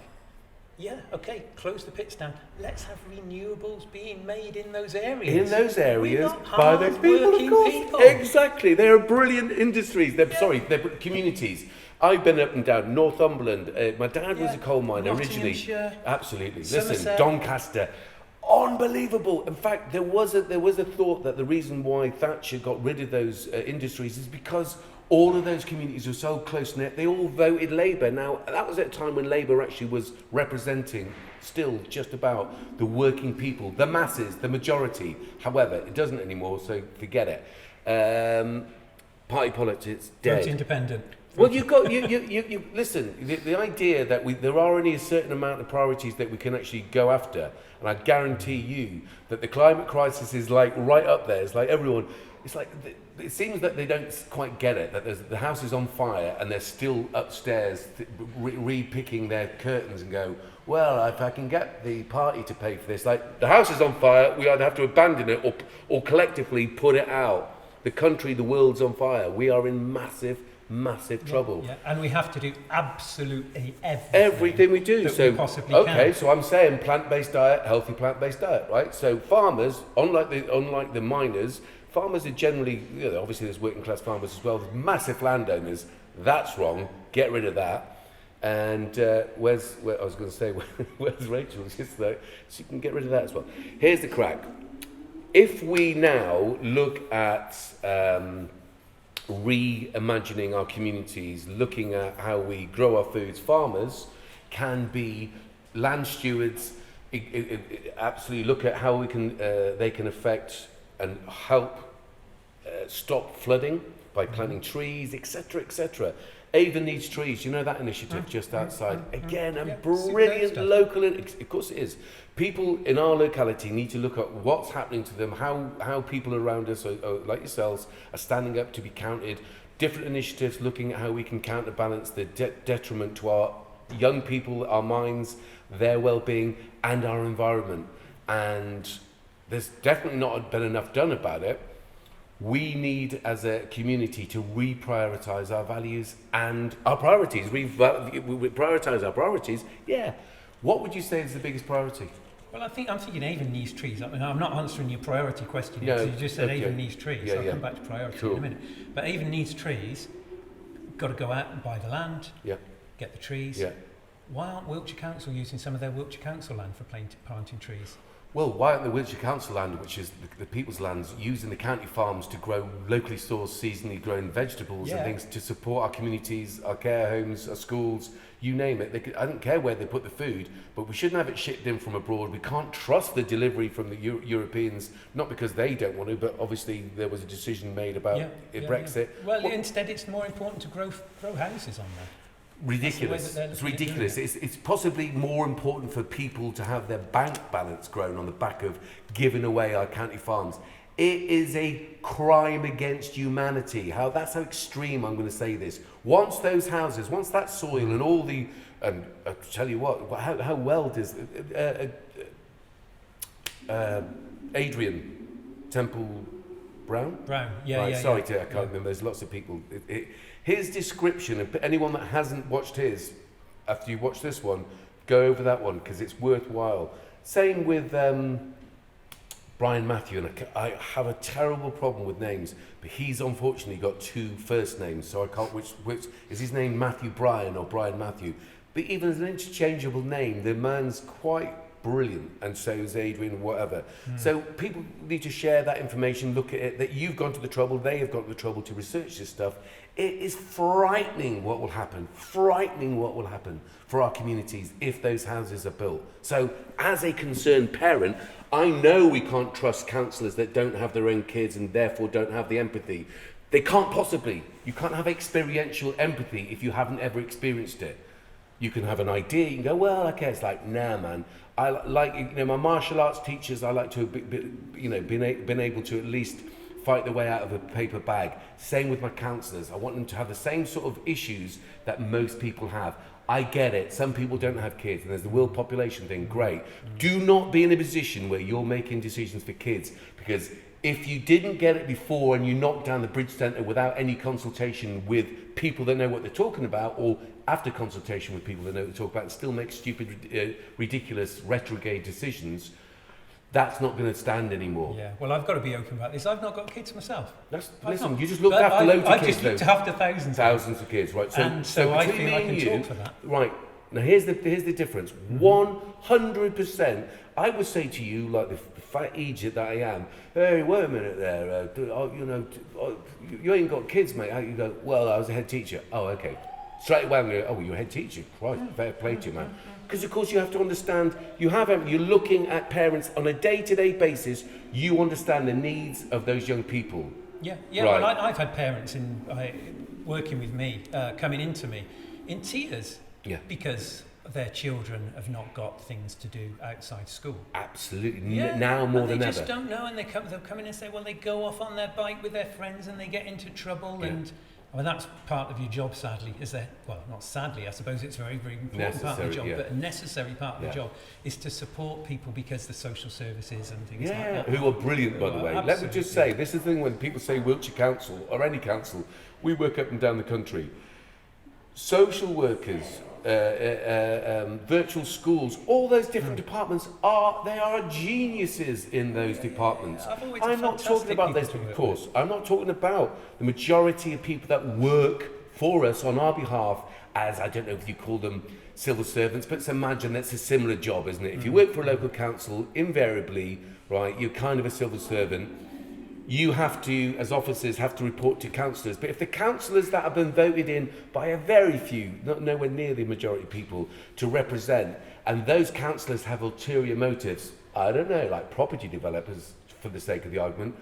yeah, okay, close the pits down. Let's have renewables being made in those areas. In those areas, We've got by those people, of hard-working course. people. Exactly. They are brilliant industries. They're, sorry, they're communities. I've been up and down Northumberland. My dad was Yeah. a coal miner originally. Nottinghamshire. Absolutely. Listen, Somerset. Doncaster. Unbelievable. In fact, there was a thought that the reason why Thatcher got rid of those industries is because all of those communities were so close-knit, they all voted Labour. Now, that was at a time when Labour actually was representing still just about the working people, the masses, the majority. However, it doesn't anymore, so forget it. Party politics, dead. Vote independent. Well, you've got you listen. The idea that there are only a certain amount of priorities that we can actually go after, and I guarantee you that the climate crisis is like right up there. It's like everyone. It's like it seems that they don't quite get it. That the house is on fire and they're still upstairs re-picking their curtains and go, well, if I can get the party to pay for this, like the house is on fire, we either have to abandon it or collectively put it out. The country, the world's on fire. We are in massive trouble. Yeah, and we have to do absolutely Everything we do. that So we possibly okay, can. so I'm saying plant-based diet, healthy plant-based diet, right? So farmers, unlike the miners, farmers are generally, obviously there's working class farmers as well. There's massive landowners. That's wrong. Get rid of that. And where's Rachel? Just so you can get rid of that as well. Here's the crack. If we now look at reimagining our communities, looking at how we grow our foods, farmers can be land stewards. Absolutely, look at how they can affect and help stop flooding by planting trees, etc., etc. Avon needs trees. You know that initiative just outside? Again, a Yeah, brilliant super local. Of course, it is. People in our locality need to look at what's happening to them, how people around us, like yourselves, are standing up to be counted. Different initiatives looking at how we can counterbalance the detriment to our young people, our minds, their well-being, and our environment. And there's definitely not been enough done about it. We need, as a community, to reprioritise our values and our priorities. We prioritise our priorities. Yeah. What would you say is the biggest priority? Well, I'm thinking Avon needs trees. I mean, I'm not answering your priority question No, because you just said okay. Avon needs trees. Yeah, I'll yeah. come back to priority Cool. in a minute. But Avon needs trees. Got to go out and buy the land, Yeah. get the trees. Yeah. Why aren't Wiltshire Council using some of their Wiltshire Council land for planting trees? Well, why aren't the Wiltshire Council land, which is the people's lands, using the county farms to grow locally sourced, seasonally grown vegetables and things to support our communities, our care homes, our schools, you name it. I don't care where they put the food, but we shouldn't have it shipped in from abroad. We can't trust the delivery from the Europeans, not because they don't want to, but obviously there was a decision made about Brexit. Well, instead it's more important to grow houses on there. Ridiculous. It's ridiculous. It's possibly more important for people to have their bank balance grown on the back of giving away our county farms. It is a crime against humanity. That's how extreme I'm going to say this. Once those houses, once that soil and all the, and I tell you what, how well does Adrian Temple Brown? Sorry, I can't remember. There's lots of people. His description, of anyone that hasn't watched his, after you watch this one, go over that one because it's worthwhile. Same with Brian Matthew, and I have a terrible problem with names, but he's unfortunately got two first names, so I can't, which is his name Matthew Brian or Brian Matthew. But even as an interchangeable name, the man's quite brilliant, and so is Adrian, whatever. So people need to share that information, look at it, that you've gone to the trouble, they have gone to the trouble to research this stuff. It is frightening what will happen for our communities if those houses are built. So as a concerned parent, I know we can't trust councillors that don't have their own kids and therefore don't have the empathy. They can't possibly. You can't have experiential empathy if you haven't ever experienced it. You can have an idea, you can go, well, okay, it's like, nah, man. I like, my martial arts teachers, I like to have been able to at least fight their way out of a paper bag. Same with my counsellors. I want them to have the same sort of issues that most people have. I get it. Some people don't have kids, and there's the world population thing. Great. Do not be in a position where you're making decisions for kids, because if you didn't get it before and you knocked down the bridge centre without any consultation with people that know what they're talking about, or after consultation with people that know what they're talking about, and still make stupid, ridiculous, retrograde decisions, that's not going to stand anymore. Yeah, well, I've got to be open about this. I've not got kids myself. Listen, you just looked after loads of kids. I've just looked after thousands of kids, right? So I think I can talk for that. Right, now here's the difference. 100%, I would say to you, like the fat idiot that I am, hey, wait a minute there, you ain't got kids, mate. You go, well, I was a head teacher. Oh, okay. Straight away, I'm going, oh, you're a head teacher. Christ, fair play to you, man. Because, of course, you have to understand, you're looking at parents on a day-to-day basis, you understand the needs of those young people. Yeah, right. Well, I've had parents working with me, coming into me, in tears, because their children have not got things to do outside school. Absolutely, now more than ever. They just don't know, and they'll come in and say, well, they go off on their bike with their friends and they get into trouble, and... Well, that's part of your job, sadly, well, not sadly, I suppose it's a very, very important part of the job, but a necessary part of the job is to support people, because the social services and things like that. Who are brilliant, by the way. Let me just say, this is the thing when people say Wiltshire Council, or any council, we work up and down the country. Social workers, virtual schools, all those different departments are geniuses in those departments. I'm not talking about this, of course. I'm not talking about the majority of people that work for us on our behalf as, I don't know if you call them civil servants, but let's imagine that's a similar job, isn't it? If you work for a local council, invariably, right, you're kind of a civil servant. You have to, as officers, have to report to councillors. But if the councillors that have been voted in by a very few, nowhere near the majority of people, to represent, and those councillors have ulterior motives, I don't know, like property developers, for the sake of the argument,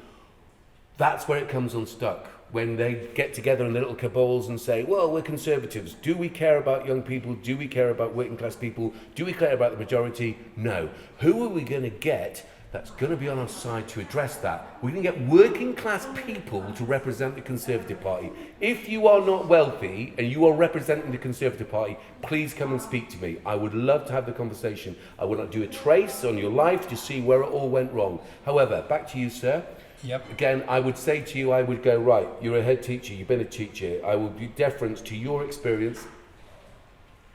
that's where it comes unstuck. When they get together in their little cabals and say, well, we're Conservatives. Do we care about young people? Do we care about working class people? Do we care about the majority? No. Who are we going to get that's going to be on our side to address that? We're going to get working class people to represent the Conservative Party. If you are not wealthy and you are representing the Conservative Party, please come and speak to me. I would love to have the conversation. I will not do a trace on your life to see where it all went wrong. However, back to you, sir. Yep. Again, I would say to you, I would go, right, you're a head teacher, you've been a teacher. I will do deference to your experience,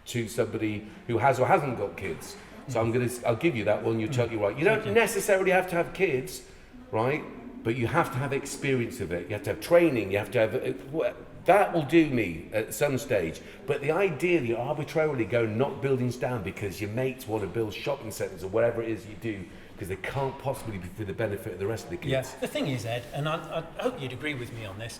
to somebody who has or hasn't got kids. So I'll give you that one. You're totally right. You don't necessarily have to have kids, right? But you have to have experience of it. You have to have training. You have to have that will do me at some stage. But the idea that you arbitrarily go knock buildings down because your mates want to build shopping centres or whatever it is you do, because they can't possibly be for the benefit of the rest of the kids. Yeah. The thing is, Ed, and I hope you'd agree with me on this,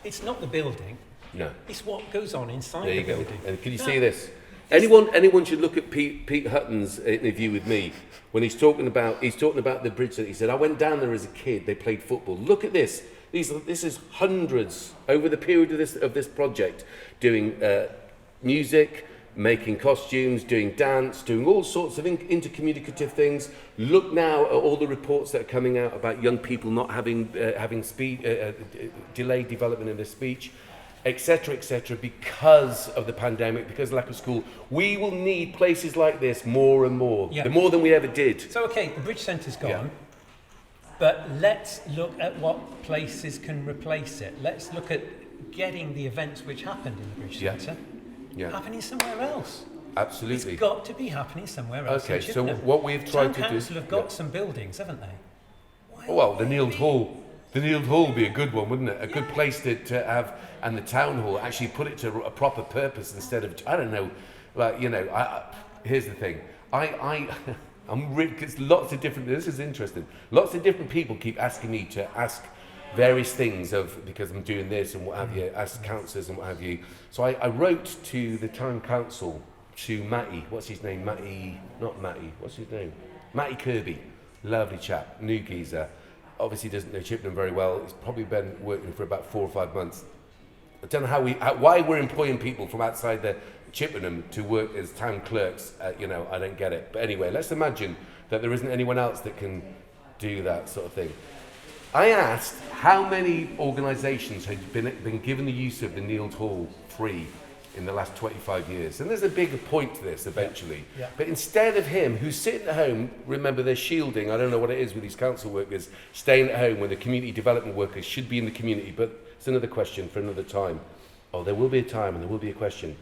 it's not the building, No. it's what goes on inside There the you go. building. And can you see this? Anyone should look at Pete Hutton's interview with me when he's talking about the bridge that he said, I went down there as a kid, they played football. Look at this. This is hundreds over the period of this project, doing music, making costumes, doing dance, doing all sorts of intercommunicative things. Look now at all the reports that are coming out about young people not having delayed development in their speech, etc., because of the pandemic, because of lack of school. We will need places like this more and more, the more than we ever did. So, okay, the Bridge Centre's gone, but let's look at what places can replace it. Let's look at getting the events which happened in the Bridge Centre happening somewhere else. Absolutely. It's got to be happening somewhere else. Okay, so what we've tried to do... Town Council have got some buildings, haven't they? Well, the Neald Hall. The Neald Hall would be a good one, wouldn't it? A good place to have, and the Town Hall, actually put it to a proper purpose instead of, I don't know, like, you know, here's the thing. I'm really, because lots of different, this is interesting, lots of different people keep asking me to ask various things because I'm doing this and what have you, ask councillors and what have you. So I wrote to the Town Council, to Matty, what's his name? Matty Kirby, lovely chap, new geezer. Obviously doesn't know Chippenham very well. He's probably been working for about 4 or 5 months. I don't know why we're employing people from outside the Chippenham to work as town clerks. You know, I don't get it. But anyway, let's imagine that there isn't anyone else that can do that sort of thing. I asked how many organisations had been given the use of the Neald Hall free in the last 25 years. And there's a bigger point to this eventually. Yeah. But instead of him, who's sitting at home, remember they're shielding, I don't know what it is with these council workers, staying at home when the community development workers should be in the community, but it's another question for another time. Oh, there will be a time and there will be a question.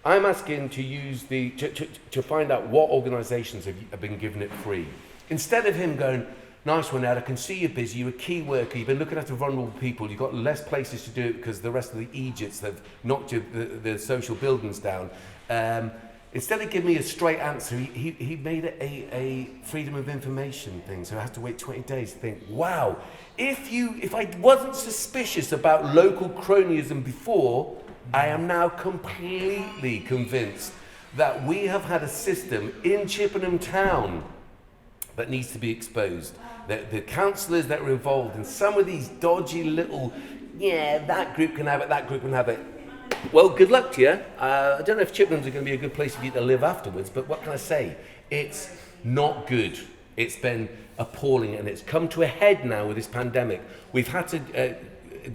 I'm asking to use to find out what organisations have been given it free. Instead of him going, nice one, Ed, I can see you're busy, you're a key worker, you've been looking after vulnerable people, you've got less places to do it because the rest of the Egypts have knocked the social buildings down. Instead of giving me a straight answer, he made it a freedom of information thing, so I have to wait 20 days to think, wow, if I wasn't suspicious about local cronyism before, I am now completely convinced that we have had a system in Chippenham Town that needs to be exposed. The councillors that were involved in some of these dodgy little, that group can have it, that group can have it. Well, good luck to you. I don't know if Chippenham's are going to be a good place for you to live afterwards, but what can I say? It's not good. It's been appalling, and it's come to a head now with this pandemic. We've had to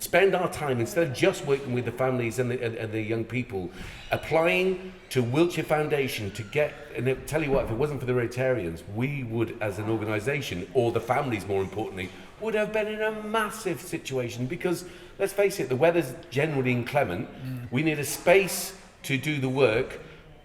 spend our time, instead of just working with the families and the young people, applying to Wiltshire Foundation to get, and tell you what, if it wasn't for the Rotarians, we would, as an organisation, or the families more importantly, would have been in a massive situation because, let's face it, the weather's generally inclement. We need a space to do the work.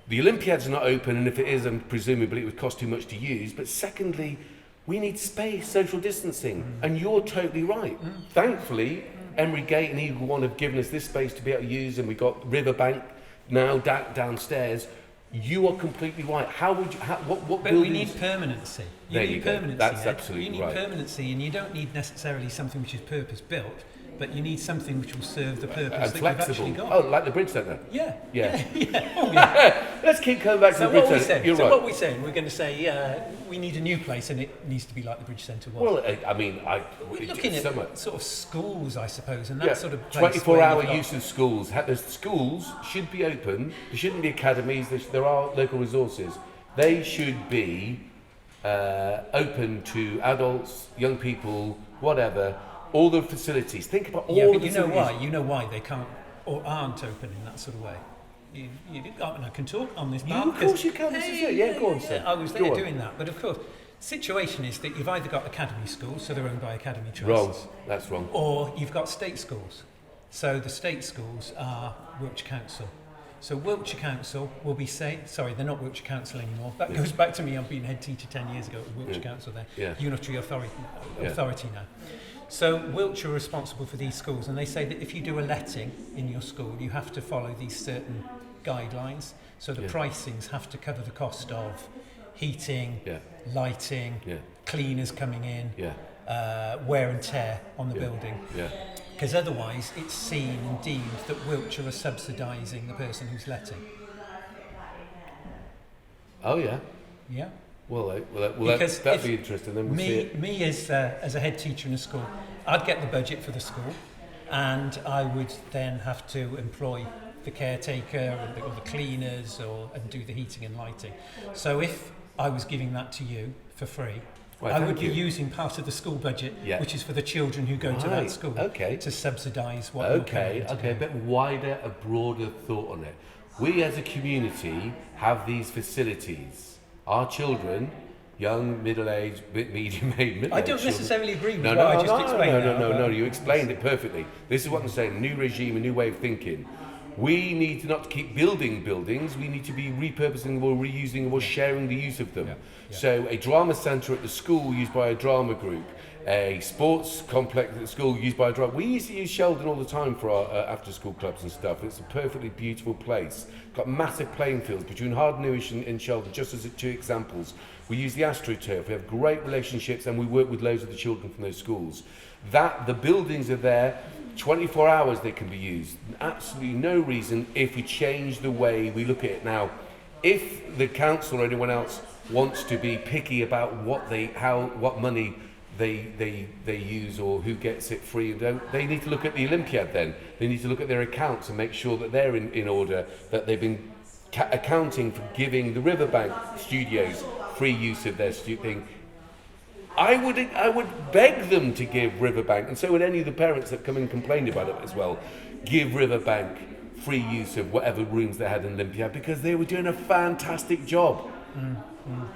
The Olympiad's not open, and if it is, and presumably it would cost too much to use. But secondly, we need space, social distancing, and you're totally right. Thankfully, Emery Gate and Eagle One have given us this space to be able to use, and we've got Riverbank now downstairs. You are completely right. How would you? What but buildings? We need permanency. There you go. That's absolutely right. You need permanency, and you don't need necessarily something which is purpose-built, but you need something which will serve the purpose that flexible. We've actually got. Oh, like the Bridge Centre? Yeah. Oh, yeah. Let's keep coming back to the Bridge Centre. You're right. What we're saying, we're going to say we need a new place, and it needs to be like the Bridge Centre was. Well, I mean, we're looking at sort of schools, I suppose, and that sort of 24-hour use of schools. The schools should be open. There shouldn't be academies. There are local resources. They should be open to adults, young people, whatever. All the facilities. Think about all the facilities. Yeah, but you know why they can't or aren't open in that sort of way. I can talk on this. Of course you can. Go on, sir. I was there doing that, but of course, situation is that you've either got academy schools, so they're owned by academy trusts. Wrong. That's wrong. Or you've got state schools. So the state schools are Wiltshire Council. So Wiltshire Council will be they're not Wiltshire Council anymore. That goes back to me. I've been head teacher 10 years ago at Wiltshire Council there. Yeah. Unitary authority now. So Wiltshire are responsible for these schools, and they say that if you do a letting in your school, you have to follow these certain guidelines. So the pricings have to cover the cost of heating, Yeah. lighting, Yeah. cleaners coming in, Yeah. wear and tear on the Yeah. building. Yeah. Because otherwise it's seen and deemed that Wiltshire are subsidising the person who's letting. Oh yeah. Yeah. Because that'd be interesting. Then we'll see it. Me as a head teacher in a school, I'd get the budget for the school, and I would then have to employ the caretaker or the cleaners and do the heating and lighting. So if I was giving that to you for free, Right, I thank would you. be using part of the school budget, which is for the children who go to that Right, school, okay. to subsidise what you're paying to A do. bit wider, a broader thought on it. We as a community have these facilities. Our children, young, middle-aged, medium-aged, middle-aged I don't children- necessarily agree with what I just explained. No, you explained it perfectly. This is what I'm saying, a new regime, a new way of thinking. We need to not keep building buildings, we need to be repurposing them or reusing them or sharing the use of them. Yeah. So a drama centre at the school used by a drama group, a sports complex at the school used by a drama. We used to use Sheldon all the time for our after school clubs and stuff. It's a perfectly beautiful place. Got massive playing fields between Hardnewish and Sheldon, just as two examples. We use the AstroTurf, we have great relationships and we work with loads of the children from those schools. The buildings are there, 24 hours they can be used. Absolutely no reason if we change the way we look at it now. If the council or anyone else wants to be picky about what money they use or who gets it free and don't, they need to look at the Olympiad then. They need to look at their accounts and make sure that they're in order, that they've been accounting for giving the Riverbank studios free use of their thing. I would beg them to give Riverbank, and so would any of the parents that come and complain about it as well, give Riverbank free use of whatever rooms they had in Olympiad because they were doing a fantastic job.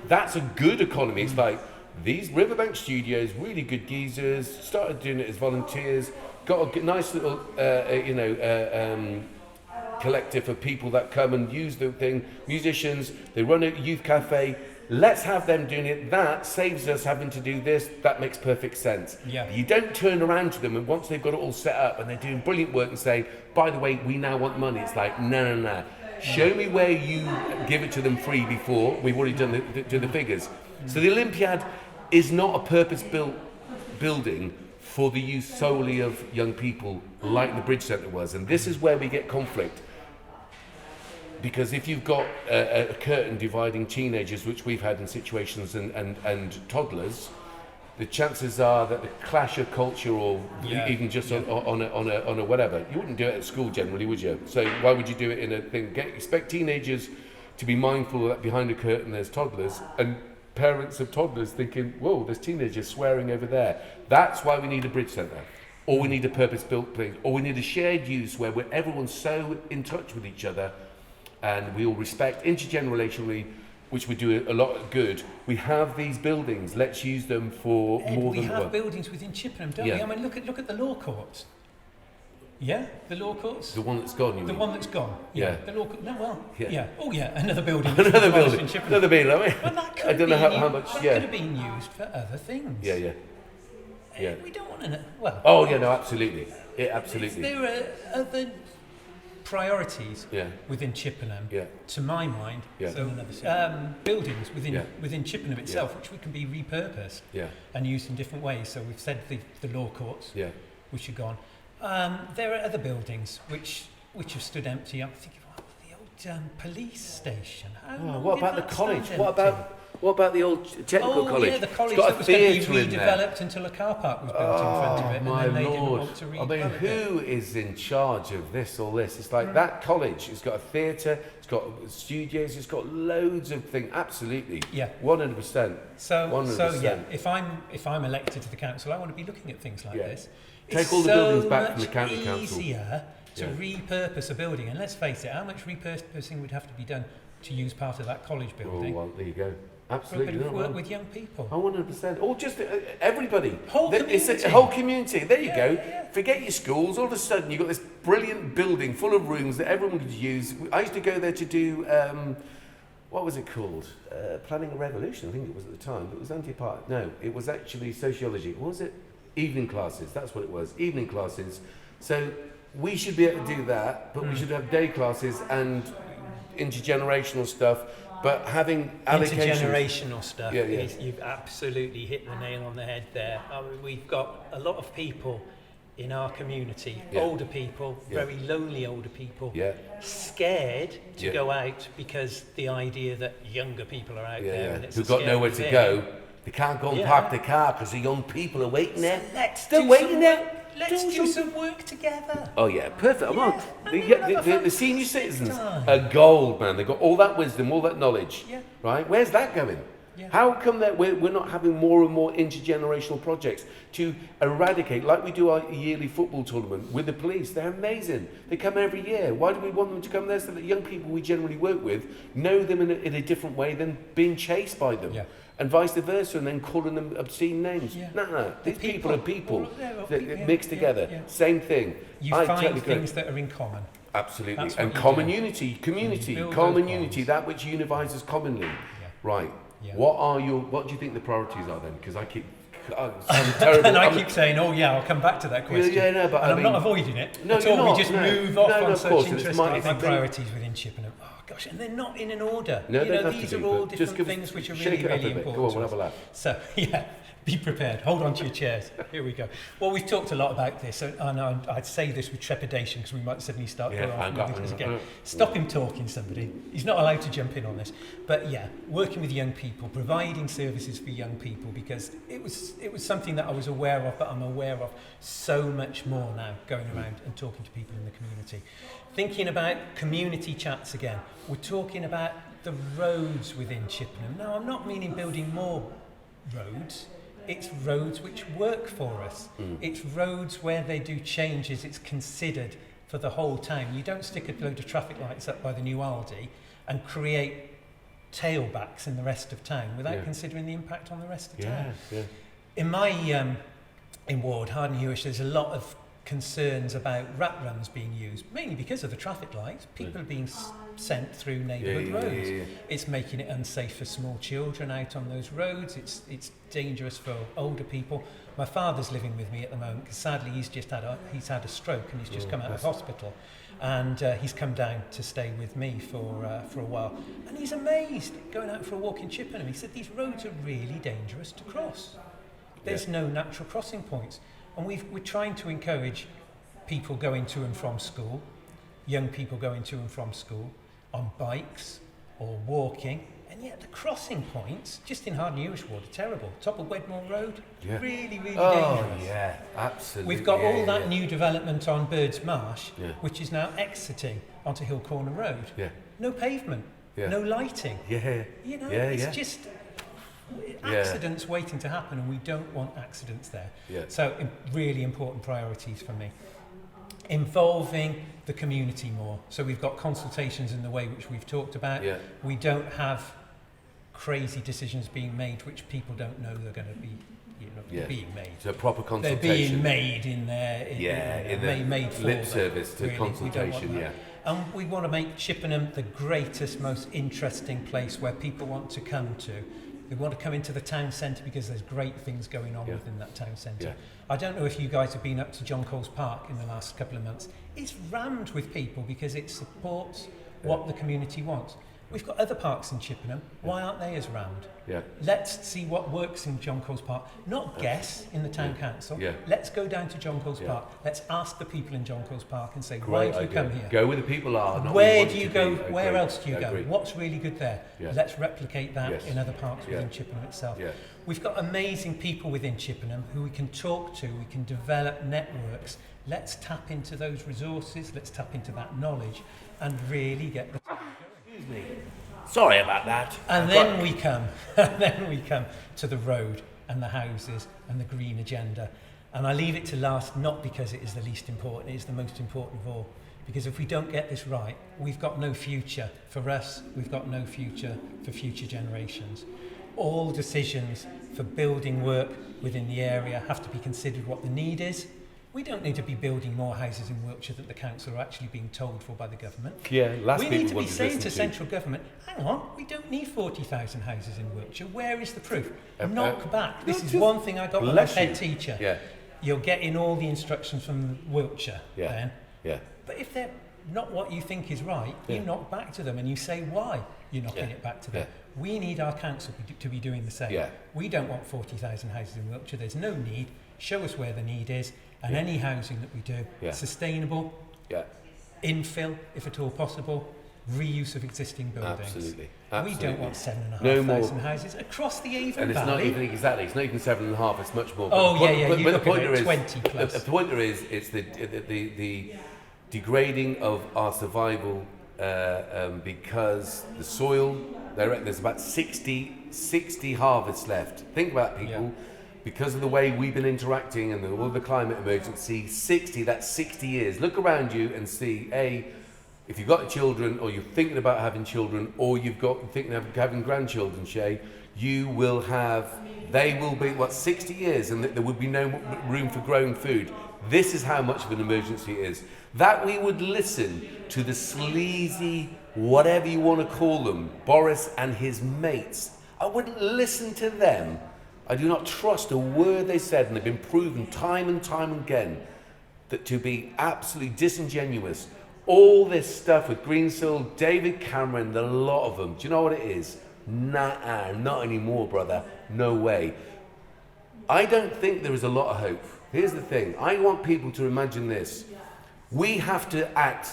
That's a good economy. It's like these Riverbank studios, really good geezers, started doing it as volunteers, got a nice little, collective of people that come and use the thing, musicians, they run a youth cafe. Let's have them doing it. That saves us having to do this. That makes perfect sense. Yeah. You don't turn around to them and once they've got it all set up and they're doing brilliant work and say, by the way, we now want money. It's like, no. Show me where you give it to them free before. We've already done the figures. So the Olympiad is not a purpose-built building for the use solely of young people like the Bridge Centre was. And this is where we get conflict. Because if you've got a curtain dividing teenagers, which we've had in situations, and toddlers, the chances are that the clash of culture or even just on a whatever, you wouldn't do it at school generally, would you? So why would you do it in a thing? Expect teenagers to be mindful that behind a curtain there's toddlers, and parents of toddlers thinking, whoa, there's teenagers swearing over there. That's why we need a Bridge Centre. Or we need a purpose-built place. Or we need a shared use where everyone's so in touch with each other and we all respect intergenerationally, which would do a lot of good. We have these buildings. Let's use them for more than one. We have buildings within Chippenham, don't we? I mean, look at the law courts. Yeah, the law courts. The one that's gone, you mean? The one that's gone. Yeah. The law court. No, well. Yeah. Yeah. Oh, yeah. Another building. Another building. In Chippenham. Another building. I mean, Well, that could I don't know how much. That Yeah. could have been used for other things. Yeah. We don't want to. Well. Oh yeah, no, absolutely. Yeah, absolutely. There are other priorities Yeah. within Chippenham, Yeah. to my mind. Yeah. So buildings Yeah. within Chippenham itself, which can be repurposed Yeah. and used in different ways. So we've said the law courts, Yeah. which are gone. There are other buildings which have stood empty. I'm thinking, the old police station. How long What did about the that college? stand What empty? about the old technical college? Yeah, the college It's got that a was going to theatre be in there. redeveloped until a car park was built in front of it, My and then they didn't Lord. want to I mean, redevelop it. who is in charge of this or this? It's like that college. It's got a theatre. It's got studios. It's got loads of things. Absolutely. Yeah. 100%. So 100%. yeah, if I'm elected to the council, I want to be looking at things like Yeah. this. Take It's all the buildings back from the so county much council. easier to repurpose a building, and let's face it, how much repurposing would have to be done to use part of that college Oh, building well, there you go. for a Absolutely. bit of not work wrong. with young people? 100%. Or just everybody. Whole It's community. a whole community. There you go. Yeah. Forget your schools. All of a sudden, you've got this brilliant building full of rooms that everyone could use. I used to go there to do, what was it called? Planning a Revolution, I think it was at the time. But it was anti-part. No, it was actually sociology. What was it? Evening classes. That's what it was. Evening classes. So we should be able to do that, but we should have day classes and intergenerational stuff. But having allocations... Intergenerational stuff, Yeah, yeah. you've absolutely hit the nail on the head there. I mean, we've got a lot of people in our community, Yeah. older people, Yeah. very lonely older people, Yeah. scared to Yeah. go out because the idea that younger people are out there and it's Who've a got scary nowhere to thing. go. They can't go and Yeah. park their car because the young people are waiting there. Let's They're do waiting some there. work. Let's do some work together. Oh yeah, perfect. I'm on. The senior citizens time. are gold, man. They've got all that wisdom, all that knowledge. Yeah. Right? Where's that going? Yeah. How come that we're not having more and more intergenerational projects to eradicate, like we do our yearly football tournament with the police? They're amazing. They come every year. Why do we want them to come there? So that young people we generally work with know them in a different way than being chased by them. Yeah. And vice versa, and then calling them obscene names. Yeah. No, these people are people Well, they're all that people, yeah, mixed together. yeah. Same thing. You I find totally agree. things that are in common. Absolutely. That's And what you common do. unity, community, You build common those unity, bonds. that which unifies us commonly. Right. Yeah. What do you think the priorities are then? Because I keep sounding terrible. And I I'm- keep saying, oh yeah, I'll come back to that question. Yeah, no, but and I I'm mean- not avoiding it No, at you're all. not, We just no. move off No, on no, of such course, it's interesting my- big priorities within Chippenham. Oh gosh, and they're not in an order. No, you they know, don't have these to are be, all but just different give- things which are shake really, it up really a bit. important. Go on, to we'll us. have a laugh. So yeah, be prepared. Hold on to your chairs. Here we go. Well, we've talked a lot about this, and I'd say this with trepidation because we might suddenly start Yeah, going off I've got- with this again. Stop him talking, somebody. He's not allowed to jump in on this. But yeah, working with young people, providing services for young people, because it was something that I was aware of, but I'm aware of so much more now, going around and talking to people in the community. Thinking about community chats again. We're talking about the roads within Chippenham. Now, I'm not meaning building more roads. It's roads which work for us. It's roads where they do changes. It's considered for the whole town. You don't stick a load of traffic lights up by the new Aldi and create tailbacks in the rest of town without considering the impact on the rest of town. Yeah. In my in Ward, Harden Hewish, there's a lot of concerns about rat runs being used, mainly because of the traffic lights. People are being sent through neighbourhood roads. Yeah. It's making it unsafe for small children out on those roads. It's dangerous for older people. My father's living with me at the moment because sadly he's had a stroke and he's just come out of hospital, and he's come down to stay with me for a while. And he's amazed going out for a walk in Chippenham. He said these roads are really dangerous to cross. There's no natural crossing points. And we're trying to encourage people going to and from school, young people going to and from school, on bikes or walking, and yet the crossing points, just in Harden Hewish Ward, are terrible. Top of Wedmore Road, really, really dangerous. Yeah, absolutely. We've got all that yeah. new development on Birds Marsh, Yeah. which is now exiting onto Hill Corner Road. Yeah. No pavement, Yeah. no lighting. Yeah. You know, Yeah, it's yeah. just accidents waiting to happen, and we don't want accidents there. Yeah. So really important priorities for me. Involving the community more. So we've got consultations in the way which we've talked about. Yeah. We don't have crazy decisions being made which people don't know they're going to be being made. So proper They're consultation. being made in there. in the made for lip them, service to really. We don't want consultation, that. And we want to make Chippenham the greatest, most interesting place where people want to come to. They want to come into the town centre because there's great things going on within that town centre. Yeah. I don't know if you guys have been up to John Coles Park in the last couple of months. It's rammed with people because it supports what the community wants. We've got other parks in Chippenham. Why aren't they as rammed? Yeah. Let's see what works in John Coles Park. Not guess in the town council. Yeah. Let's go down to John Coles Park. Let's ask the people in John Coles Park and say, Great why do you idea. come here? Go where the people are. Not Where where do you you want go? to be. Where Agree. else do you go? Agree. What's really good there? Yeah. Let's replicate that Yes. in other parks Yeah. within Chippenham itself. Yeah. We've got amazing people within Chippenham who we can talk to, we can develop networks. Let's tap into those resources, let's tap into that knowledge and really get the Excuse me. Sorry about that. and then we come to the road and the houses and the green agenda. And I leave it to last not because it is the least important, it is the most important of all. Because if we don't get this right, we've got no future for us, we've got no future for future generations. All decisions for building work within the area have to be considered what the need is. We don't need to be building more houses in Wiltshire that the council are actually being told for by the government. Yeah, last We people need to be wanted saying listen to central government, hang on, we don't need 40,000 houses in Wiltshire. Where is the proof? Knock back. This is one thing I got when I was head teacher. Yeah. You're getting all the instructions from Wiltshire then. Yeah. But if they're not what you think is right, you knock back to them and you say why you're knocking it back to them. We need our council to be doing the same. We don't want 40,000 houses in Wiltshire. There's no need. Show us where the need is, and any housing that we do, sustainable, infill if at all possible, reuse of existing buildings. Absolutely. We don't want 7,500 houses across the Avon and it's Valley. not even exactly. It's not even 7.5. It's much more. Oh yeah. But You the look point at there it, is 20 plus. The point there is, it's the degrading of our survival because the soil. There's about 60 harvests left. Think about people. Because of the way we've been interacting and all the climate emergency, that's 60 years. Look around you and see, if you've got children or you're thinking about having children or you've got thinking of having grandchildren, Shay, they will be, 60 years and there will be no room for growing food. This is how much of an emergency it is. That we would listen to the sleazy, whatever you want to call them, Boris and his mates. I wouldn't listen to them. I do not trust a word they said, and they've been proven time and time again that to be absolutely disingenuous. All this stuff with Greensill, David Cameron, the lot of them. Do you know what it is? Nah, not anymore, brother. No way. I don't think there is a lot of hope. Here's the thing. I want people to imagine this. We have to act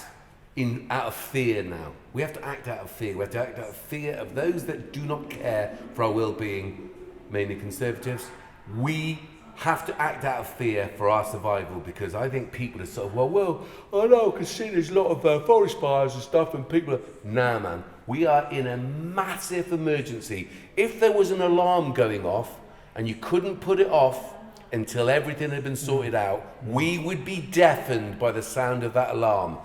out of fear now. We have to act out of fear. We have to act out of fear of those that do not care for our well-being, mainly Conservatives. We have to act out of fear for our survival, because I think people are sort of, well, I know, I can see there's a lot of forest fires and stuff and people are... Nah, man, we are in a massive emergency. If there was an alarm going off and you couldn't put it off until everything had been sorted out, we would be deafened by the sound of that alarm.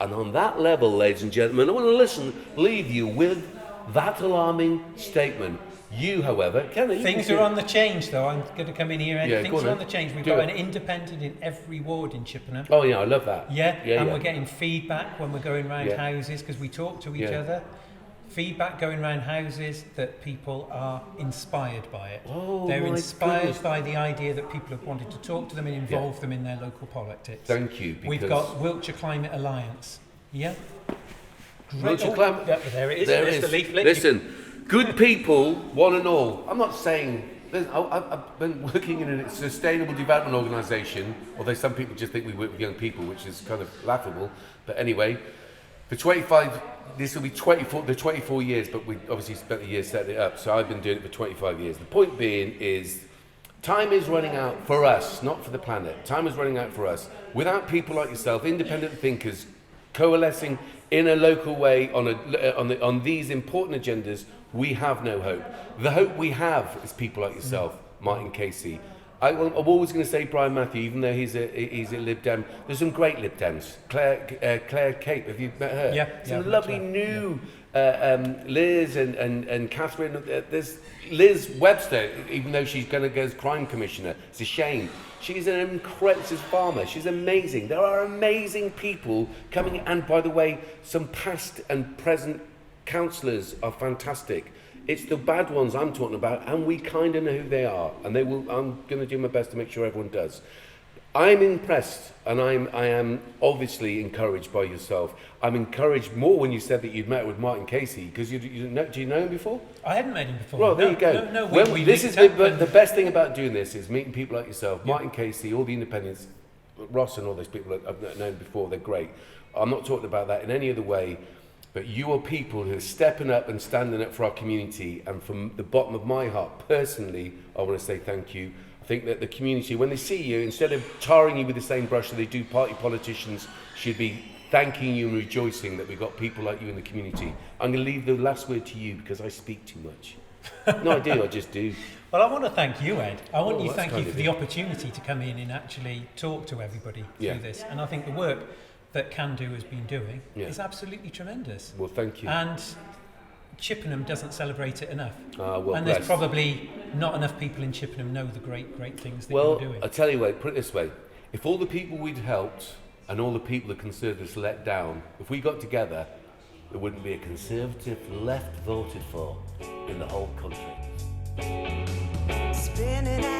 And on that level, ladies and gentlemen, I want to leave you with that alarming statement. You, however, things are on the change, though. I'm going to come in here. Things are on the change. We've got an independent in every ward in Chippenham. Oh yeah, I love that. And we're getting feedback when we're going round houses, because we talk to each other. Feedback going round houses that people are inspired by it. They're inspired by the idea that people have wanted to talk to them and involve them in their local politics. Thank you. We've got Wiltshire Climate Alliance. Wiltshire Climate. There it is. There's the leaflet. Listen. Good people, one and all. I'm not saying... I've been working in a sustainable development organisation, although some people just think we work with young people, which is kind of laughable. But anyway, for 25... This will be 24 years, but we obviously spent a year setting it up, so I've been doing it for 25 years. The point being is, time is running out for us, not for the planet. Time is running out for us. Without people like yourself, independent thinkers, coalescing in a local way on these important agendas, we have no hope. The hope we have is people like yourself, Martin Casey. I'm always going to say Brian Matthew, even though he's a Lib Dem. There's some great Lib Dems. Claire Cape, have you met her? Some lovely new Liz and Catherine. There's Liz Webster, even though she's going to go as crime commissioner. It's a shame. She's an incredible farmer. She's amazing. There are amazing people coming. And by the way, some past and present councillors are fantastic. It's the bad ones I'm talking about, and we kind of know who they are. And I'm going to do my best to make sure everyone does. I'm impressed, and I am obviously encouraged by yourself. I'm encouraged more when you said that you'd met with Martin Casey, because do you know him before? I hadn't met him before. Well, there you go. No, this is the best thing about doing this is meeting people like yourself, Martin Casey, all the independents, Ross and all those people I've known before. They're great. I'm not talking about that in any other way. But you are people who are stepping up and standing up for our community. And from the bottom of my heart, personally, I want to say thank you. I think that the community, when they see you, instead of tarring you with the same brush that they do party politicians, should be thanking you and rejoicing that we've got people like you in the community. I'm going to leave the last word to you, because I speak too much. No, I do. I just do. Well, I want to thank you, Ed. I want to thank you for the opportunity to come in and actually talk to everybody through this. And I think the work that Can Do has been doing is absolutely tremendous. Well, thank you. And Chippenham doesn't celebrate it enough. And there's probably not enough people in Chippenham know the great things that you're doing. Well, I tell you what, put it this way. If all the people we'd helped and all the people the Conservatives let down, if we got together, there wouldn't be a Conservative left voted for in the whole country. Spinning